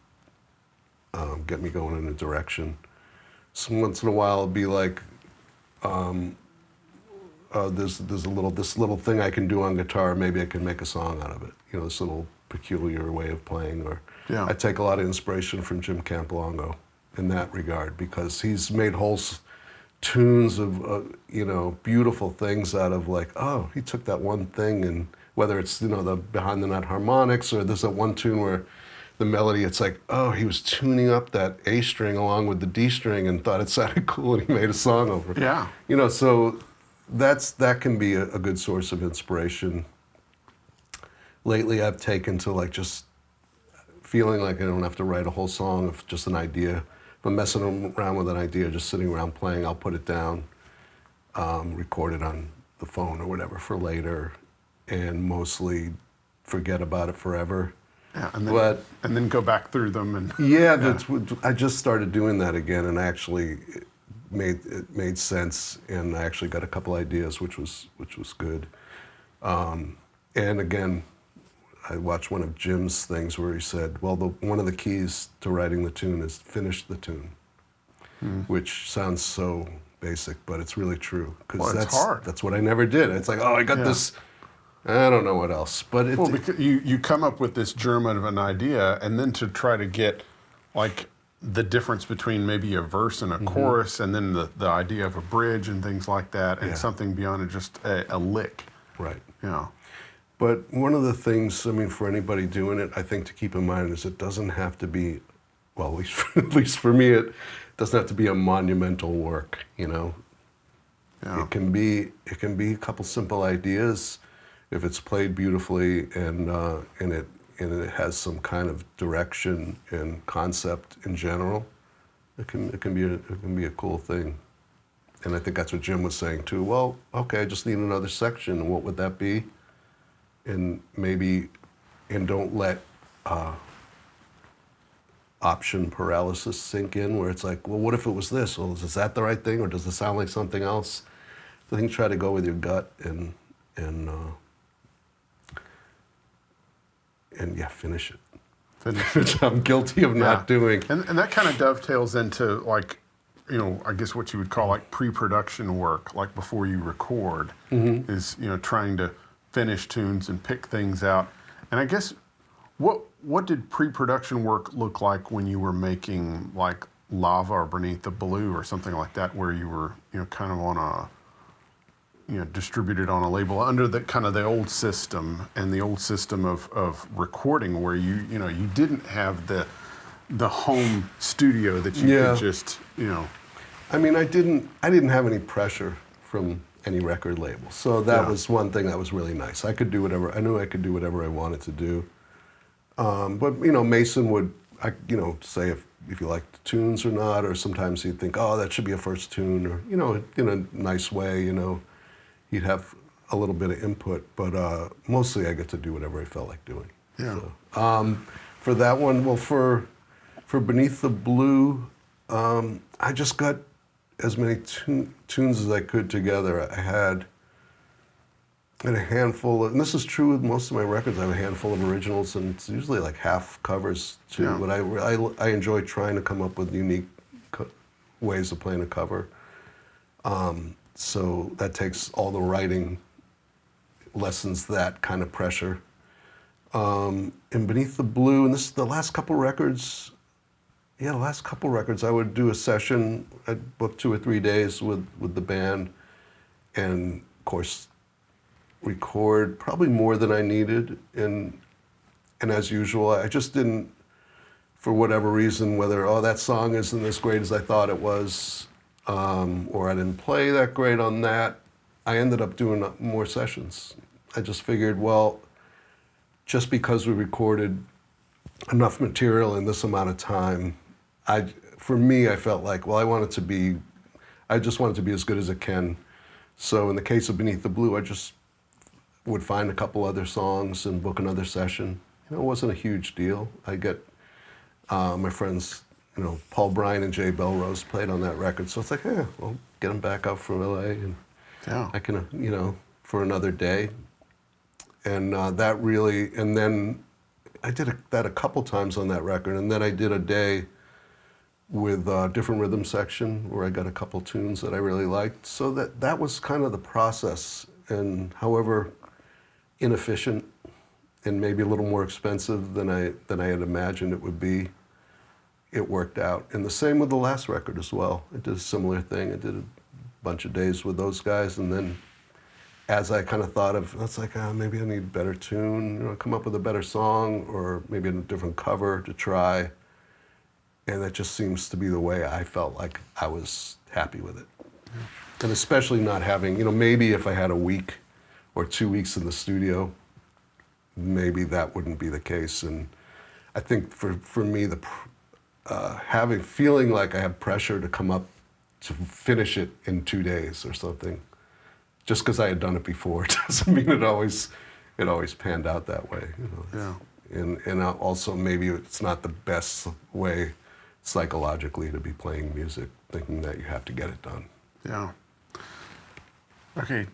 get me going in a direction. So once in a while, it'll be like, there's this little thing I can do on guitar. Maybe I can make a song out of it. This little peculiar way of playing. Or I take a lot of inspiration from Jim Campolongo in that regard, because he's made whole tunes of beautiful things out of, like, he took that one thing, and whether it's the behind the note harmonics, or there's that one tune where the melody, it's like, he was tuning up that A string along with the D string and thought it sounded cool, and he made a song over it. Yeah. So that can be a good source of inspiration. Lately, I've taken to, like, just feeling like I don't have to write a whole song of just an idea. If I'm messing around with an idea, just sitting around playing, I'll put it down, record it on the phone or whatever for later, and mostly forget about it forever. Yeah, and then go back through them and. I just started doing that again, and actually it made sense, and I actually got a couple ideas, which was good. And again, I watched one of Jim's things where he said, well, one of the keys to writing the tune is finish the tune, which sounds so basic, but it's really true, because it's hard. That's what I never did. It's like, I got this. I don't know what else, but because you come up with this germ of an idea, and then to try to get, like, the difference between maybe a verse and a chorus, and then the idea of a bridge and things like that, and something beyond just a lick. Right. Yeah. But one of the things, for anybody doing it, I think to keep in mind is it doesn't have to be, well, at least for me, it doesn't have to be a monumental work. Yeah. It can be a couple simple ideas. If it's played beautifully and it has some kind of direction and concept in general, It can be a cool thing. And I think that's what Jim was saying too. Well, okay, I just need another section. And what would that be? And don't let option paralysis sink in, where it's like, well, what if it was this? Well, is that the right thing, or does it sound like something else? I think try to go with your gut and yeah, finish it. Which I'm guilty of not doing. And that kind of dovetails into, like, I guess what you would call like pre-production work, like before you record, is, trying to finish tunes and pick things out. And I guess, what did pre-production work look like when you were making like Lava or Beneath the Blue or something like that, where you were, kind of on a, distributed on a label under the kind of the old system and the old system of recording, where you didn't have the home studio that you could just, I mean, I didn't have any pressure from any record label, so that was one thing that was really nice. I could do whatever. I knew I could do whatever I wanted to do. But Mason would, say if you liked the tunes or not, or sometimes he'd think, oh, that should be a first tune, or in a nice way, he'd have a little bit of input. But mostly I get to do whatever I felt like doing. Yeah. So, for that one, well, for Beneath the Blue, I just got as many tunes as I could together. I had a handful of, and this is true with most of my records, I have a handful of originals, and it's usually like half covers too. Yeah. But I enjoy trying to come up with unique ways of playing a cover. So that takes all the writing, lessens that kind of pressure. And Beneath the Blue, and this is the last couple records, I would do a session. I'd book 2 or 3 days with the band, and of course record probably more than I needed. And as usual, I just didn't, for whatever reason, whether that song isn't as great as I thought it was, or I didn't play that great on that, I ended up doing more sessions. I just figured, well, just because we recorded enough material in this amount of time, for me, I felt like, well, I just want it to be as good as it can. So in the case of Beneath the Blue, I just would find a couple other songs and book another session. It wasn't a huge deal. I get my friends, Paul Bryan and Jay Belrose played on that record, so it's like, I'll get them back up from LA, and I can, for another day. And that really, and then I did that a couple times on that record, and then I did a day with a different rhythm section where I got a couple tunes that I really liked. So that was kind of the process, and however inefficient and maybe a little more expensive than I had imagined it would be, it worked out. And the same with the last record as well. I did a similar thing. I did a bunch of days with those guys, and then as I kind of thought of, it's like, maybe I need a better tune, come up with a better song, or maybe a different cover to try. And that just seems to be the way I felt like I was happy with it. Yeah. And especially not having, maybe if I had a week or 2 weeks in the studio, maybe that wouldn't be the case. And I think for me, feeling like I have pressure to come up to finish it in 2 days or something, just because I had done it before, doesn't mean it always panned out that way. Yeah. And also maybe it's not the best way psychologically to be playing music, thinking that you have to get it done. Yeah. Okay.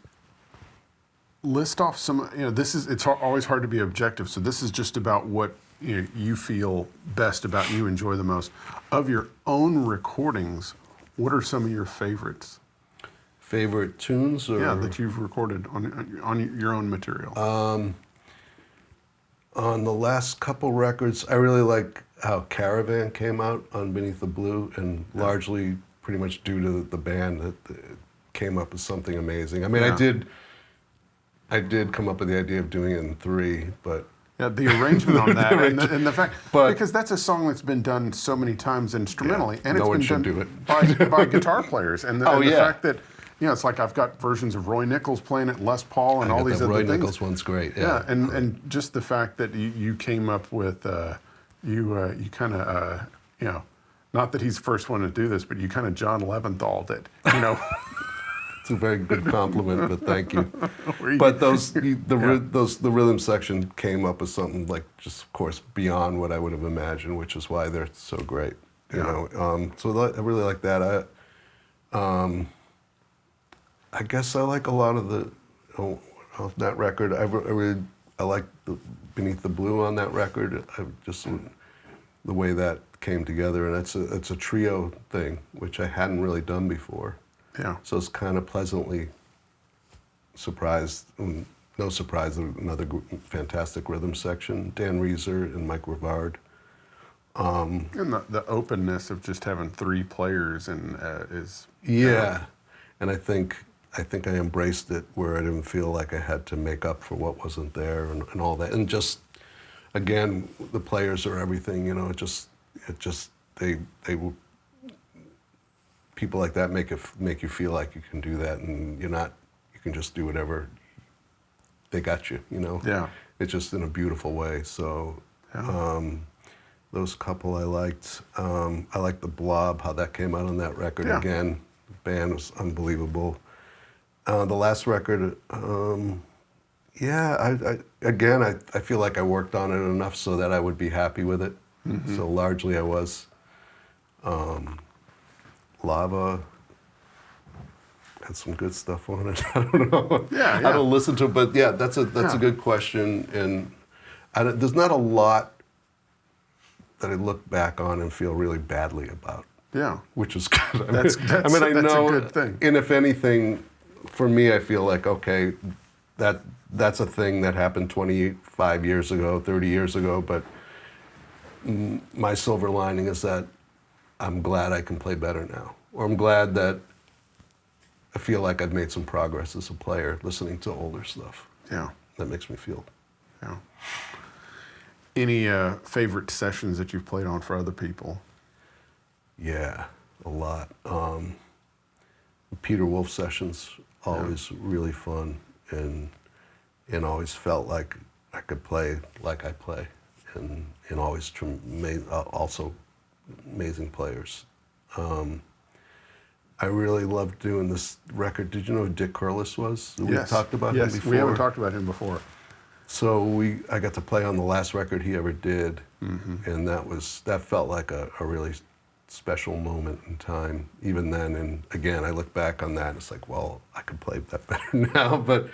List off some, it's always hard to be objective, so this is just about what you feel best about, you enjoy the most. Of your own recordings, what are some of your favorites? Favorite tunes? Or? Yeah, that you've recorded on your own material. On the last couple records, I really like how Caravan came out on Beneath the Blue, and largely pretty much due to the band that came up with something amazing. I mean, I did come up with the idea of doing it in 3, but... Yeah, the arrangement on that, and the fact, because that's a song that's been done so many times instrumentally, and it's been done by guitar players, and the fact that, it's like I've got versions of Roy Nichols playing it, Les Paul, and all these other things. Roy Nichols one's great. Yeah, and just the fact that you came up with, you kind of, Not that he's the first one to do this, but you kind of John Leventhal'd it, you know. It's a very good compliment, but thank you. Where you- But the rhythm section came up as something like just, of course, beyond what I would have imagined, which is why they're so great. You know, so I really like that. I guess I like a lot of the of that record. I like the Beneath the Blue on that record. I just the way that came together, and it's a trio thing, which I hadn't really done before. Yeah. So it's kind of pleasantly surprised. No surprise, another fantastic rhythm section. Dan Reeser and Mike Rivard. And the openness of just having 3 players and is And I think I embraced it where I didn't feel like I had to make up for what wasn't there and all that. And just again, the players are everything. You know, it just they people like that make you feel like you can do that, and you can just do whatever. They got you. You know. Yeah. It's just in a beautiful way. So. Yeah. Those couple I liked. I liked the Blob, how that came out on that record again. The band was unbelievable. The last record, I feel like I worked on it enough so that I would be happy with it. Mm-hmm. So largely I was. Lava had some good stuff on it. I don't know. Yeah. I don't listen to it, but that's a good question. And there's not a lot that I look back on and feel really badly about. Yeah. Which is good. That's I know, a good thing. And if anything, for me, I feel like, okay, that's a thing that happened 25 years ago, 30 years ago, but my silver lining is that I'm glad I can play better now. Or I'm glad that I feel like I've made some progress as a player listening to older stuff. Yeah. That makes me feel. Yeah. Any favorite sessions that you've played on for other people? Yeah, a lot. Peter Wolf sessions, always really fun, and always felt like I could play like I play, and always also amazing players. I really loved doing this record. Did you know who Dick Curlis was? Yes. We've talked about him before. We haven't talked about him before. So I got to play on the last record he ever did, and that felt like a really special moment in time, even then. And again, I look back on that and it's like, well, I could play that better now, but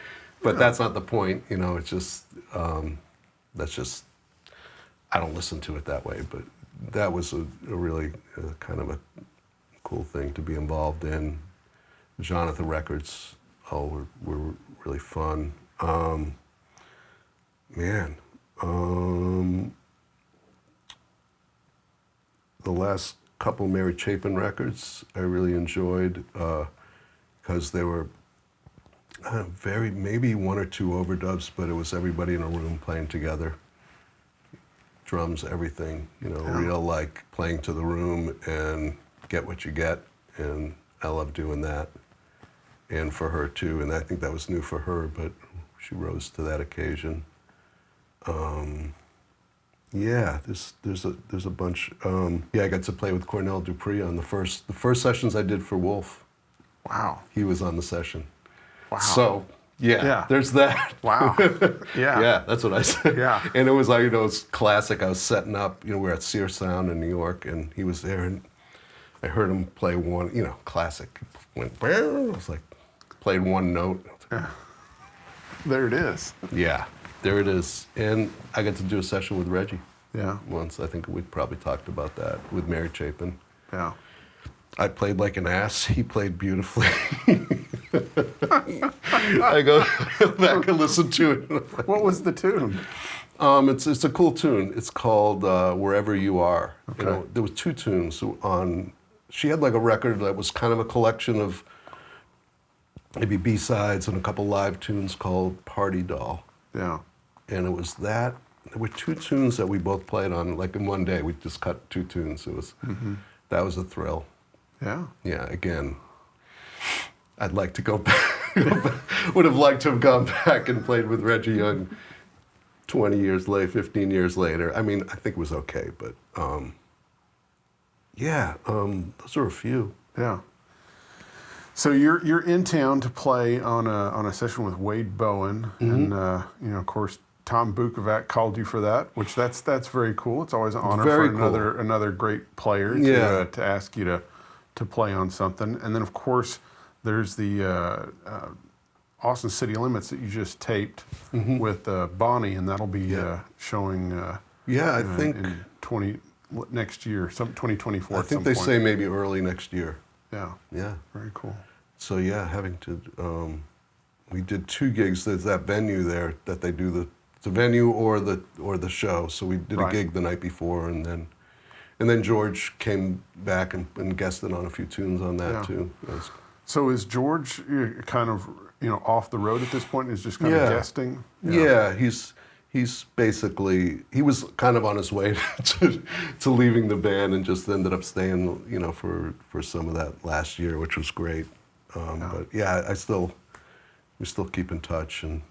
that's not the point, you know. It's just that's just, I don't listen to it that way. But that was a really kind of a cool thing to be involved in. Jonatha records, were really fun. The last couple Mary Chapin records I really enjoyed because they were maybe 1 or 2 overdubs, but it was everybody in a room playing together. Drums, everything, you know, real like playing to the room and get what you get, and I love doing that. And for her too, and I think that was new for her, but she rose to that occasion. There's a bunch. I got to play with Cornell Dupree on the first sessions I did for Wolf. Wow. He was on the session. Wow. So there's that. Wow. Yeah. Yeah, that's what I said. Yeah. And it was like, you know, it's classic. I was setting up, you know, we were at Sear Sound in New York, and he was there, and I heard him play one, you know, classic. Went, I was like, played one note. Yeah. There it is. Yeah, there it is. And I got to do a session with Reggie. Yeah. Once. I think we probably talked about that with Mary Chapin. Yeah. I played like an ass. He played beautifully. I go back and listen to it. What was the tune? It's a cool tune. It's called Wherever You Are. Okay. You know, there was 2 tunes on. She had like a record that was kind of a collection of maybe B-sides and a couple live tunes called Party Doll. Yeah. And it was that. There were 2 tunes that we both played on. Like in one day, we just cut 2 tunes. It was that was a thrill. Yeah. Yeah. Again, I'd like to go back. Would have liked to have gone back and played with Reggie Young 20 years later, 15 years later. I mean, I think it was okay, but Yeah, those are a few. Yeah. So you're in town to play on a session with Wade Bowen, and of course Tom Bukovac called you for that, which that's very cool. It's always an honor Very for cool. another great player Yeah. to ask you to play on something. And then of course there's the Austin City Limits that you just taped with Bonnie, and that'll be showing. Yeah, I in think next year, 2024. I at think some they point. say maybe early next year. Yeah. Yeah. Very cool. So yeah, having to we did 2 gigs. There's that venue there that they do the venue or the show. So we did Right. a gig the night before, and then George came back and guested on a few tunes on that Yeah. too. That was- So is George kind of off the road at this point? Is just kind of guesting? Yeah, he's basically, he was kind of on his way to leaving the band and just ended up staying, for some of that last year, which was great. But yeah, we still keep in touch, and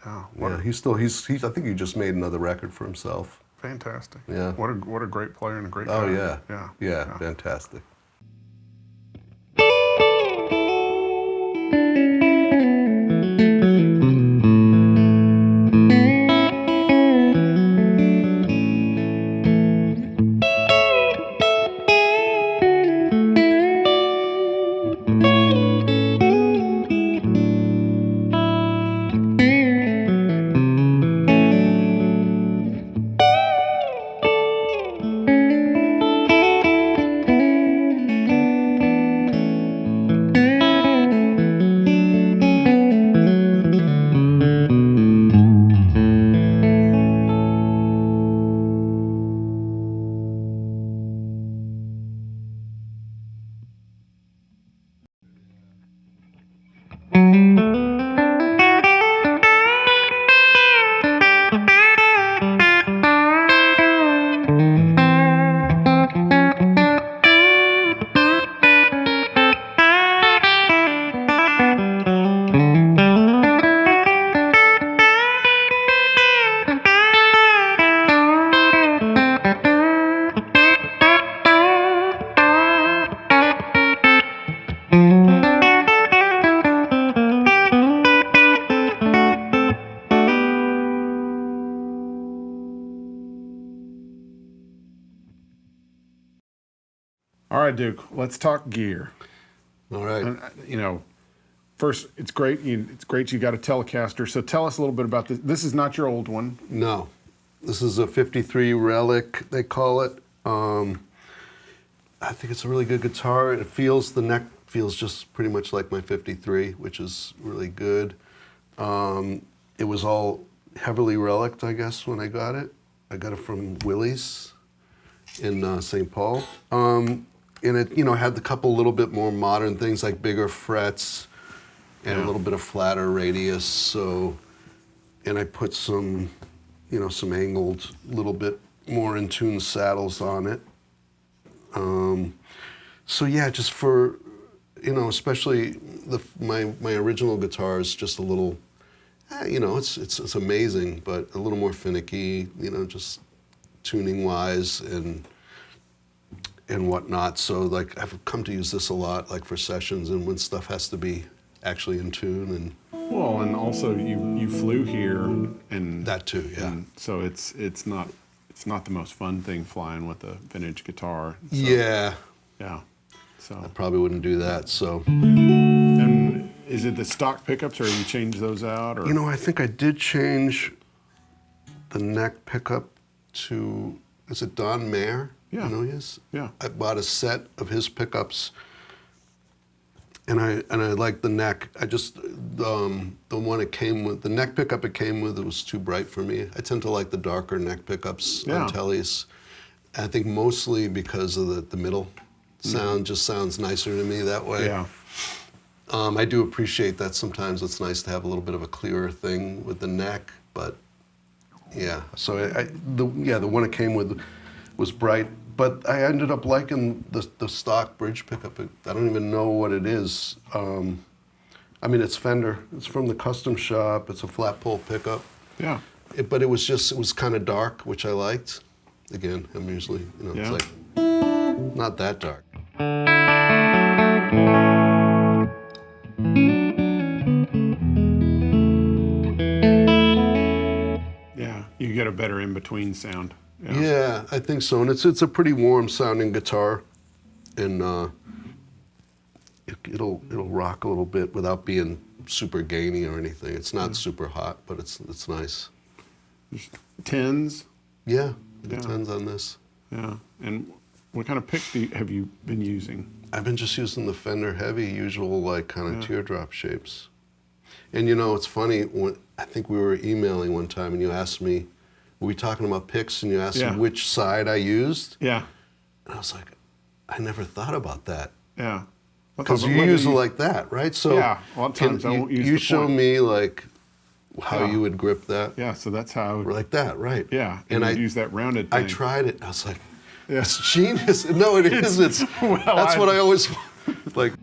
he's I think he just made another record for himself. Fantastic. Yeah. What a great player and a great guy. Oh yeah. Yeah. Yeah, fantastic. All right, Duke. Let's talk gear. All right. And first, it's great. It's great you got a Telecaster. So tell us a little bit about this. This is not your old one. No, this is a 53 Relic, they call it. I think it's a really good guitar. The neck feels just pretty much like my 53, which is really good. It was all heavily relicked, I guess, when I got it. I got it from Willie's in St. Paul. And it, had a couple little bit more modern things like bigger frets and a little bit of flatter radius. So, and I put some, some angled, little bit more in tune saddles on it. So yeah, just for, especially my original guitar is just a little, it's amazing, but a little more finicky, just tuning wise and whatnot. So like I've come to use this a lot, like for sessions and when stuff has to be actually in tune Well, and also you flew here and that too, yeah. And so it's not the most fun thing flying with a vintage guitar. So, Yeah, Yeah. So. I probably wouldn't do that. So. And is it the stock pickups, or you change those out? Or? I think I did change the neck pickup to, is it Don Mayer? Yeah. You know who he is? Yeah. I bought a set of his pickups, and I liked the neck. I just the one it came with, the neck pickup it came with, it was too bright for me. I tend to like the darker neck pickups on Tellys. I think mostly because of the middle sound just sounds nicer to me that way. Yeah. I do appreciate that sometimes it's nice to have a little bit of a clearer thing with the neck, but yeah. So the one it came with was bright, but I ended up liking the stock bridge pickup. I don't even know what it is. It's Fender. It's from the custom shop. It's a flat pole pickup. Yeah. But it was kind of dark, which I liked. Again, I'm usually, it's like not that dark. Yeah, you get a better in-between sound. Yeah, I think so. And it's a pretty warm sounding guitar, and it'll rock a little bit without being super gainy or anything. It's not super hot, but it's nice. Tens? Yeah, the tens on this. Yeah. And what kind of pick have you been using? I've been just using the Fender Heavy, usual like kind of teardrop shapes. And you know, it's funny, I think we were emailing one time and you asked me, were we talking about picks, and you asked me which side I used? Yeah. And I was like, I never thought about that. Yeah. Because you use it like that, right? So yeah, a lot of times I won't use you the show point. me like how you would grip that. Yeah, so that's how I would. Like that, right? Yeah, and I use that rounded thing. I tried it. I was like, it's genius. No, it is. It's well, that's what I always like.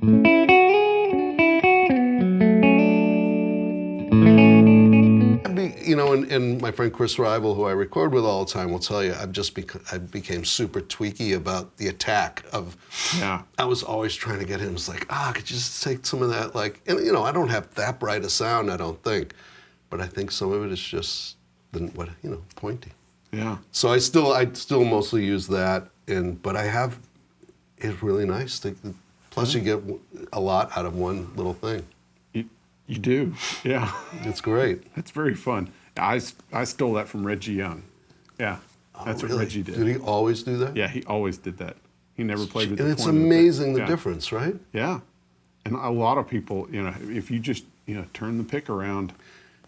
You know, and my friend Chris Rival, who I record with all the time, will tell you I became super tweaky about the attack of. Yeah. I was always trying to get him. It's like, could you just take some of that, like, and you know, I don't have that bright a sound, I don't think, but I think some of it is just pointy. Yeah. So I still mostly use that, but it's really nice. Plus you get a lot out of one little thing. You do, yeah. It's great. It's very fun. I stole that from Reggie Young. Yeah, that's what Reggie did. Did he always do that? Yeah, he always did that. He never played with the And it's point of the amazing pick. the difference, right? Yeah, and a lot of people, you know, if you just turn the pick around,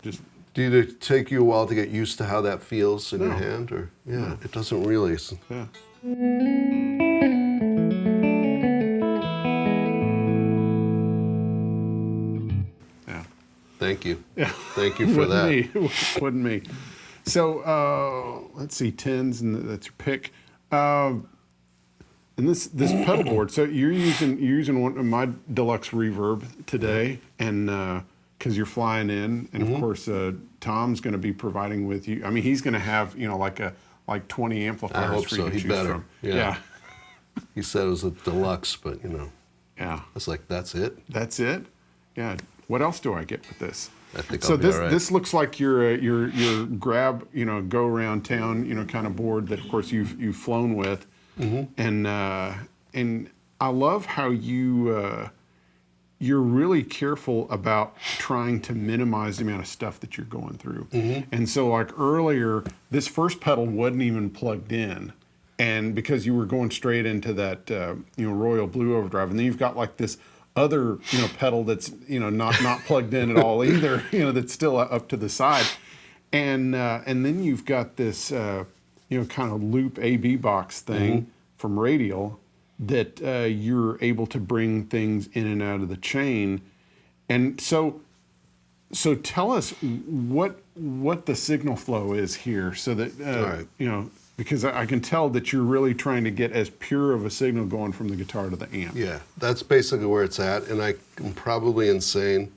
just. Did it take you a while to get used to how that feels in your hand, or it doesn't really. Yeah. Thank you. Yeah. Thank you for that. Wouldn't me. So let's see, tens, and that's your pick. And this pedalboard. So you're using one of my deluxe reverb today, and because you're flying in, and of course Tom's going to be providing with you. I mean, he's going to have like 20 amplifiers I hope for so. you to He choose better. from. Yeah. He said it was a deluxe, but Yeah. I was like, that's it. That's it. Yeah. What else do I get with this? I think so. I'll be This all right. this looks like your grab go around town kind of board that of course you've flown with, and I love how you're really careful about trying to minimize the amount of stuff that you're going through. And so like earlier, this first pedal wasn't even plugged in. And because you were going straight into that Royal Blue Overdrive, and then you've got like this other pedal that's not plugged in at all either, that's still up to the side, and then you've got this kind of loop AB box thing from Radial that you're able to bring things in and out of the chain, and so tell us what the signal flow is here, so that All right. Because I can tell that you're really trying to get as pure of a signal going from the guitar to the amp. Yeah, that's basically where it's at, and I'm probably insane.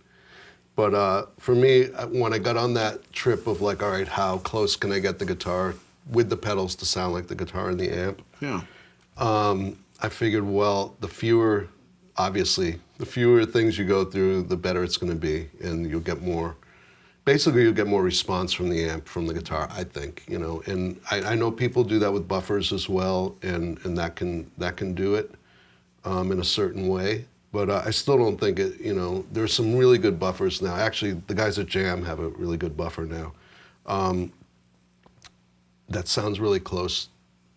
But for me, when I got on that trip of like, all right, how close can I get the guitar with the pedals to sound like the guitar and the amp? Yeah. I figured, well, the fewer things you go through, the better it's going to be, and you'll get more. Basically, you'll get more response from the amp, from the guitar, I think, And I know people do that with buffers as well, and that can do it in a certain way. But I still don't think it. There's some really good buffers now. Actually, the guys at Jam have a really good buffer now. That sounds really close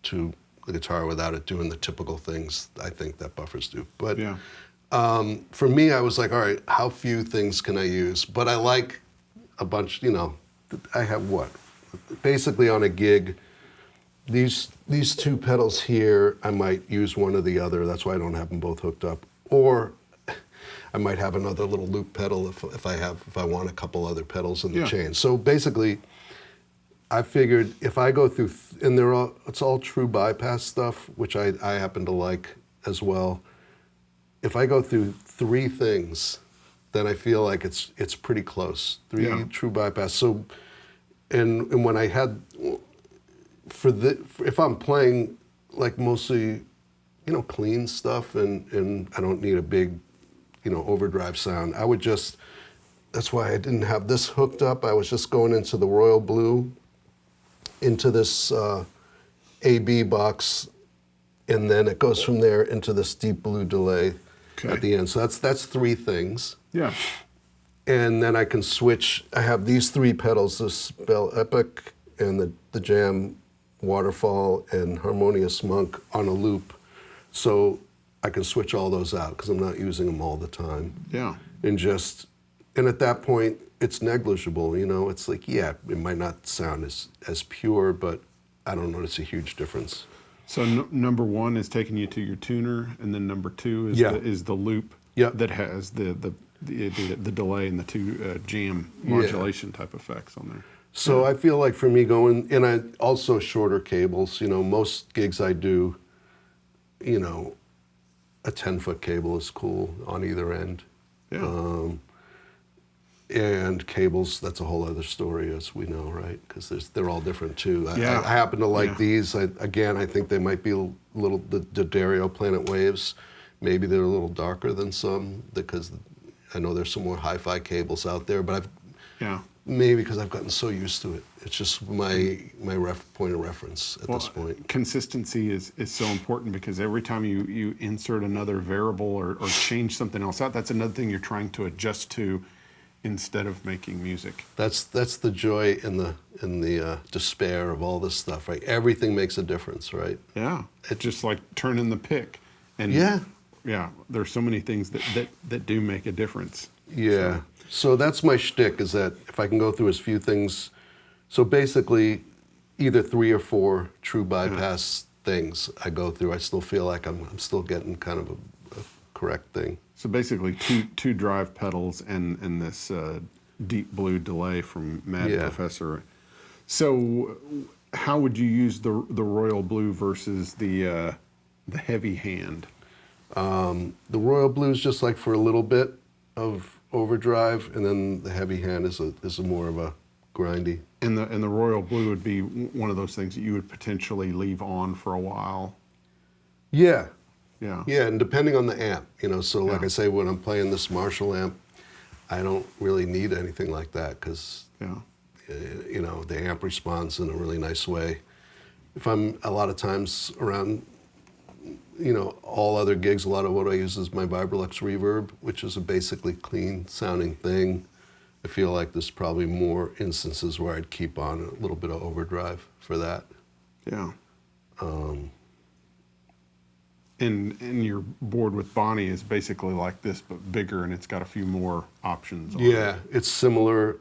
to the guitar without it doing the typical things I think that buffers do. But for me, I was like, all right, how few things can I use? But I like a bunch, I have basically on a gig, these two pedals here, I might use one or the other. That's why I don't have them both hooked up. Or I might have another little loop pedal if I want a couple other pedals in the chain. So basically, I figured if I go through, and it's all true bypass stuff, which I happen to like as well. If I go through 3 things, then I feel like it's pretty close. 3 true bypass. So, and when I had if I'm playing like mostly clean stuff, and I don't need a big, overdrive sound. I would just, that's why I didn't have this hooked up. I was just going into the Royal Blue, into this AB box, and then it goes from there into this deep blue delay at the end. So that's three things. Yeah. And then I can switch. I have these three pedals, this Bell Epic and the Jam Waterfall and Harmonious Monk on a loop. So I can switch all those out because I'm not using them all the time. Yeah. And at that point, it's negligible, It's like, yeah, it might not sound as pure, but I don't notice a huge difference. So number one is taking you to your tuner, and then number two is is the loop that has the delay and the two jam modulation type effects on there. So I feel like for me going, and I also shorter cables. Most gigs I do, a 10-foot cable is cool on either end. Yeah. And cables, that's a whole other story, as we know, right? Because they're all different too. I happen to like these. I think they might be a little, the Dario Planet Waves, maybe they're a little darker than some, because I know there's some more hi-fi cables out there, but maybe because I've gotten so used to it. It's just my point of reference at this point. Consistency is so important, because every time you insert another variable or change something else out, that's another thing you're trying to adjust to instead of making music. That's the joy and the despair of all this stuff, right? Everything makes a difference, right? Yeah. It's just like turning the pick. And there's so many things that do make a difference. Yeah. So that's my shtick, is that if I can go through as few things, so basically either 3 or 4 true bypass things I go through, I still feel like I'm still getting kind of a correct thing. So basically two drive pedals and this deep blue delay from Mad Professor. So how would you use the Royal Blue versus the heavy hand? The Royal Blue is just like for a little bit of overdrive, and then the heavy hand is a more of a grindy. And the Royal Blue would be one of those things that you would potentially leave on for a while. Yeah. Yeah. Yeah, and depending on the amp, so like I say, when I'm playing this Marshall amp, I don't really need anything like that, because, the amp responds in a really nice way. If I'm a lot of times around, all other gigs, a lot of what I use is my Vibrolux reverb, which is a basically clean sounding thing. I feel like there's probably more instances where I'd keep on a little bit of overdrive for that. Yeah. And your board with Bonnie is basically like this, but bigger, and it's got a few more options on it. It's similar.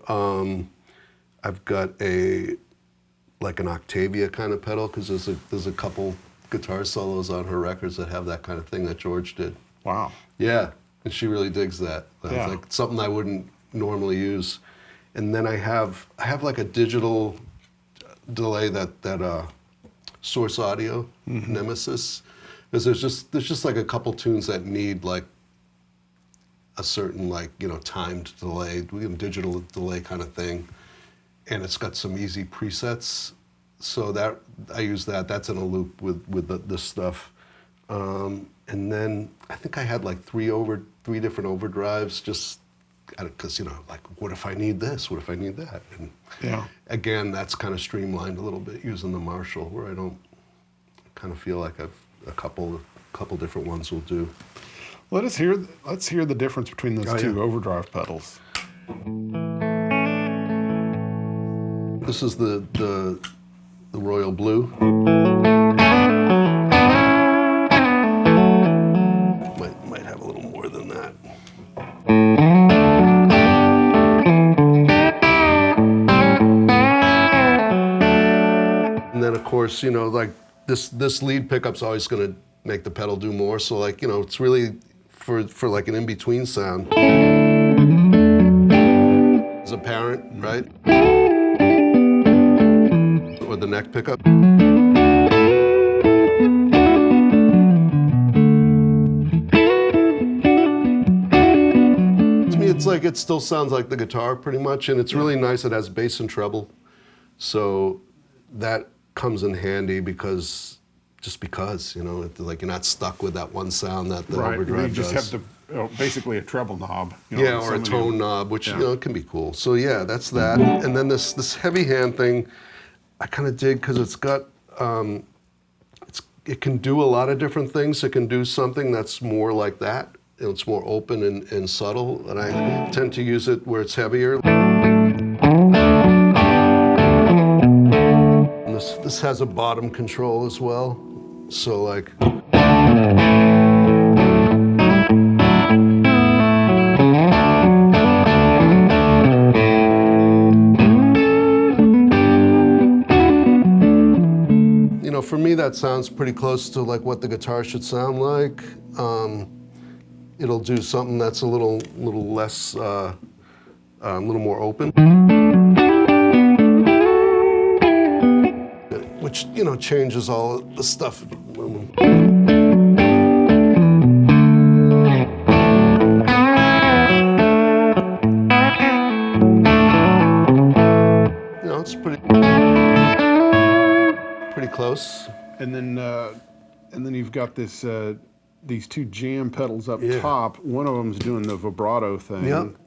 I've got an Octavia kind of pedal, because there's a couple guitar solos on her records that have that kind of thing that George did. Wow. Yeah, and she really digs that. That's like something I wouldn't normally use. And then I have like a digital delay that Source Audio Nemesis. Because there's just like a couple tunes that need like a certain timed delay, digital delay kind of thing, and it's got some easy presets. So that I use that. That's in a loop with this stuff, and then I think I had like three different overdrives, just because like, what if I need this? What if I need that? And again, that's kind of streamlined a little bit using the Marshall, where I don't kind of feel like I've a couple different ones will do. Let's hear the difference between those two overdrive pedals. This is the Royal Blue. Might have a little more than that. And then of course, like this lead pickup's always going to make the pedal do more. So like, it's really for like an in-between sound. It's apparent, right? With the neck pickup. To me, it's like, it still sounds like the guitar pretty much, and it's really nice. It has bass and treble. So that comes in handy, because just because, you know, like you're not stuck with that one sound that the Right. Overdrive You just does. have basically a treble knob. You know, Yeah, or a tone knob, which you know can be cool. So yeah, that's that. And then this heavy hand thing, I kind of dig because it's got it can do a lot of different things. It can do something that's more like that. You know, it's more open and subtle, and I tend to use it where it's heavier. And this has a bottom control as well, so like. You know, for me, that sounds pretty close to like what the guitar should sound like. It'll do something that's a little less, a little more open, which you know changes all the stuff. You know, it's pretty close. And then you've got this these two jam pedals up top. One of them's doing the vibrato thing. Yep.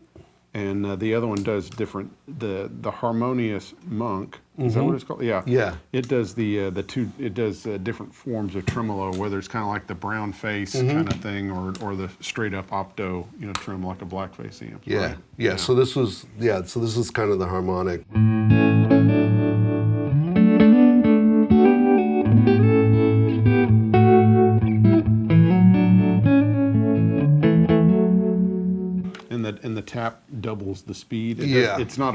And the other one does different. The harmonious monk. Is that what it's called? Yeah. Yeah. It does the two. It does different forms of tremolo, whether it's kind of like the brown face kind of thing, or the straight up opto, you know, trim like a blackface amp. Yeah. Right? Yeah. So this was So this is kind of the harmonic. And the tap doubles the speed. It's not.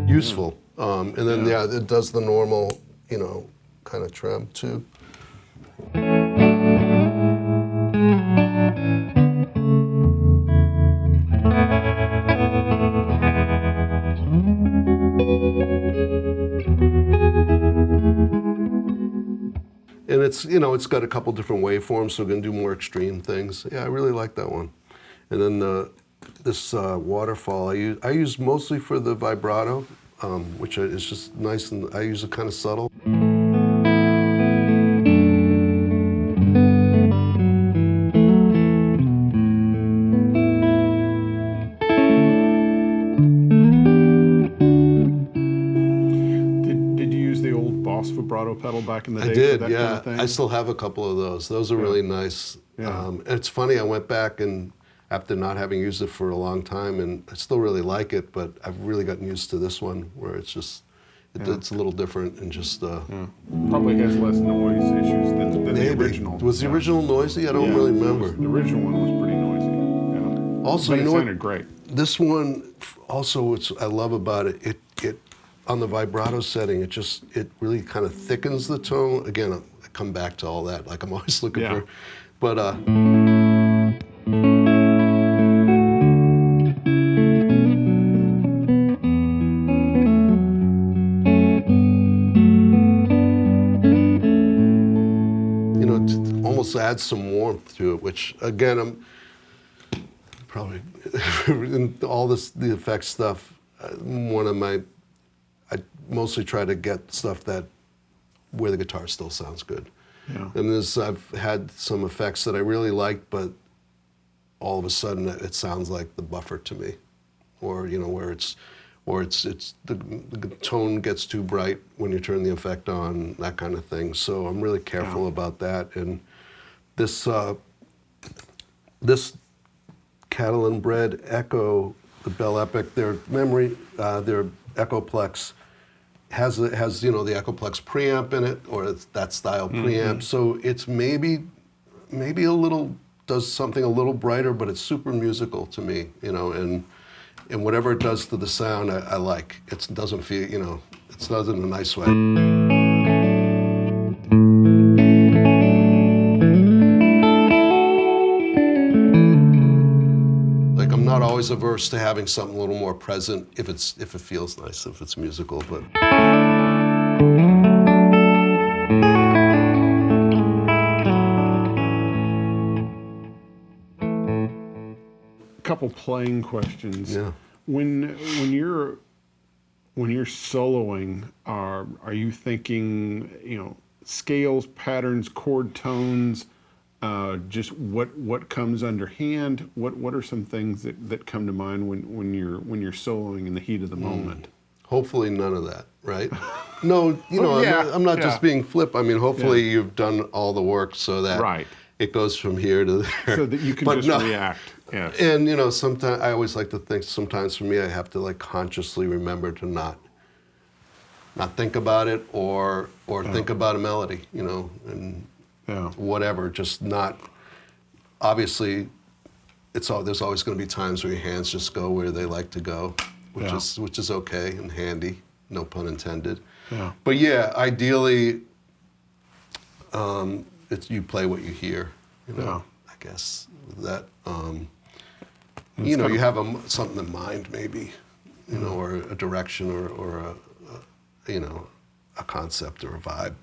Useful. And then it does the normal, you know, kind of trem too. And it's, you know, it's got a couple different waveforms, so we're gonna do more extreme things. Yeah, I really like that one. And then this waterfall I use mostly for the vibrato, which is just nice, and I use it kind of subtle. Vibrato pedal back in the day. I did, for that yeah. kind of thing? I still have a couple of those. Those are really nice. Yeah. It's funny, I went back and after not having used it for a long time, and I still really like it, but I've really gotten used to this one where it's just, it's a little different and just... Probably has less noise issues than the original. Was the original noisy? I don't really remember. The original one was pretty noisy. Yeah. Also, but you know it what? sounded great. This one, also, what I love about it, it on the vibrato setting, it really kind of thickens the tone. Again, I come back to all that, like I'm always looking for, but you know, it almost adds some warmth to it, which again, I'm probably in all the effects stuff, I mostly try to get stuff where the guitar still sounds good. Yeah. And I've had some effects that I really liked, but all of a sudden it sounds like the buffer to me, or you know where the tone gets too bright when you turn the effect on, that kind of thing. So I'm really careful about that. And this Catalan-bred Echo, the Bell Epic, their Echoplex has you know the Echoplex preamp in it, or it's that style preamp. So it's maybe a little, does something a little brighter, but it's super musical to me, you know, and whatever it does to the sound, I like. It doesn't feel, you know, it does it in a nice way. Like I'm not always averse to having something a little more present if it feels nice, if it's musical, but. Couple playing questions. Yeah. When you're soloing, are you thinking, scales, patterns, chord tones, just what comes underhand? What are some things that come to mind when you're soloing in the heat of the moment? Hopefully none of that, right? No, yeah, I'm not yeah. just being flip. I mean, hopefully you've done all the work so that Right. it goes from here to there. So that you can But just no. react. Yes. And sometimes I always like to think. Sometimes for me, I have to like consciously remember to not think about it or think about a melody, and whatever. Just not. Obviously, there's always going to be times where your hands just go where they like to go, which is okay and handy. No pun intended. Yeah. But yeah, ideally, it's you play what you hear. I guess that. You have something in mind maybe, or a direction or a concept or a vibe,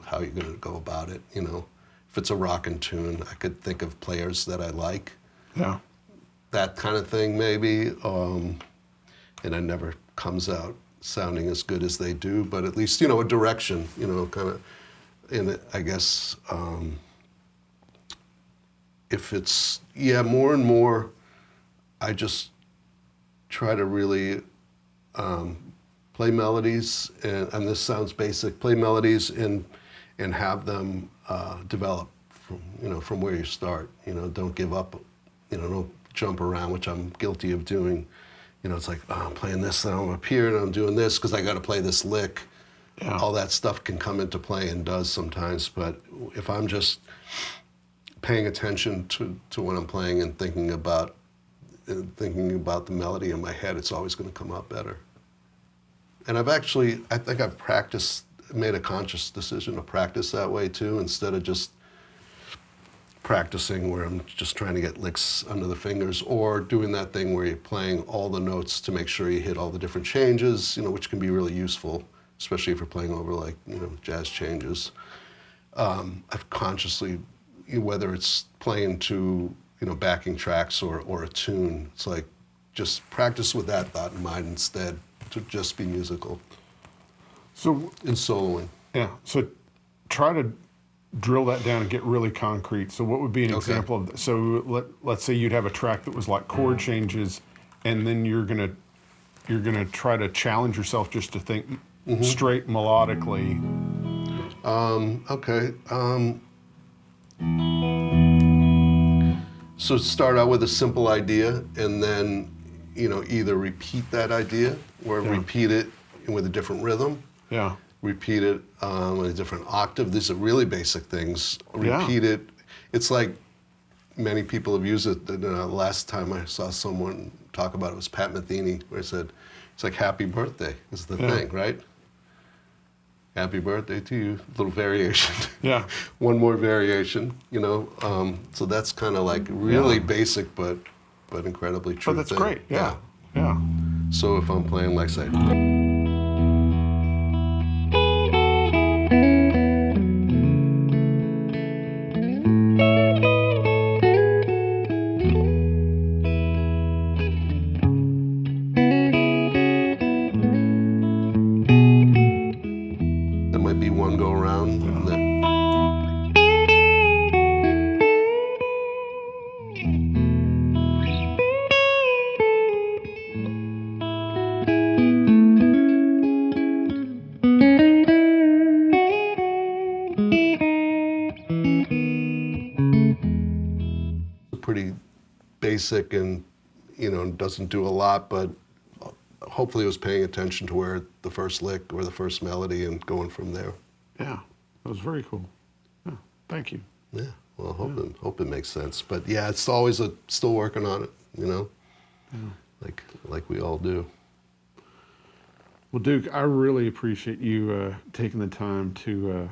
how you're going to go about it. If it's a rockin' tune, I could think of players that I like. Yeah. That kind of thing maybe, and it never comes out sounding as good as they do, but at least, a direction, kind of in it, I guess. If it's, more and more, I just try to really play melodies, and this sounds basic, play melodies and have them develop from where you start. Don't give up, don't jump around, which I'm guilty of doing. It's like, I'm playing this, now I'm up here, and I'm doing this because I got to play this lick. Yeah. All that stuff can come into play and does sometimes, but if I'm just paying attention to what I'm playing and thinking about the melody in my head, it's always going to come out better. And I think I've made a conscious decision to practice that way too, instead of just practicing where I'm just trying to get licks under the fingers, or doing that thing where you're playing all the notes to make sure you hit all the different changes, which can be really useful, especially if you're playing over like, jazz changes. I've consciously, whether it's playing to, backing tracks or a tune, it's like just practice with that thought in mind instead to just be musical. So in soloing. Yeah. So try to drill that down and get really concrete. So what would be an example of? So let's say you'd have a track that was like chord changes, and then you're gonna try to challenge yourself just to think straight melodically. Okay. So start out with a simple idea, and then either repeat that idea or repeat it with a different rhythm. Yeah. Repeat it in a different octave. These are really basic things. Repeat it. It's like many people have used it. The last time I saw someone talk about it was Pat Metheny, where he said, it's like happy birthday is the thing, right? Happy birthday to you. Little variation. Yeah. One more variation, So that's kind of like really basic, but incredibly true. But that's thing. great. Yeah. Yeah. So if I'm playing, like, say, there might be one go around. And then, pretty basic and doesn't do a lot, but hopefully it was paying attention to where the first lick or the first melody and going from there. Yeah. That was very cool. Yeah. Thank you. Yeah. Well, hope it makes sense. But yeah, it's always still working on it. Like we all do. Well, Duke, I really appreciate you taking the time to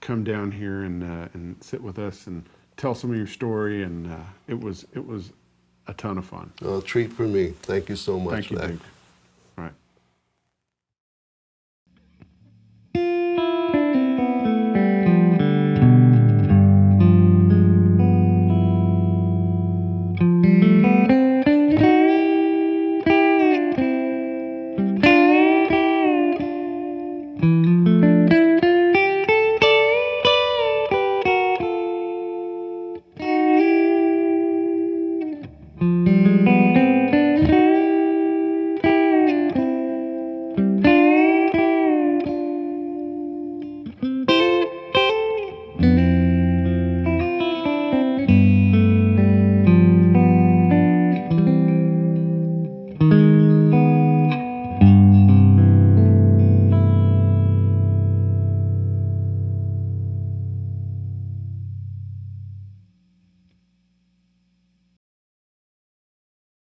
come down here and sit with us and tell some of your story, and it was a ton of fun. A treat for me. Thank you so much. Thank you, Zach. Duke.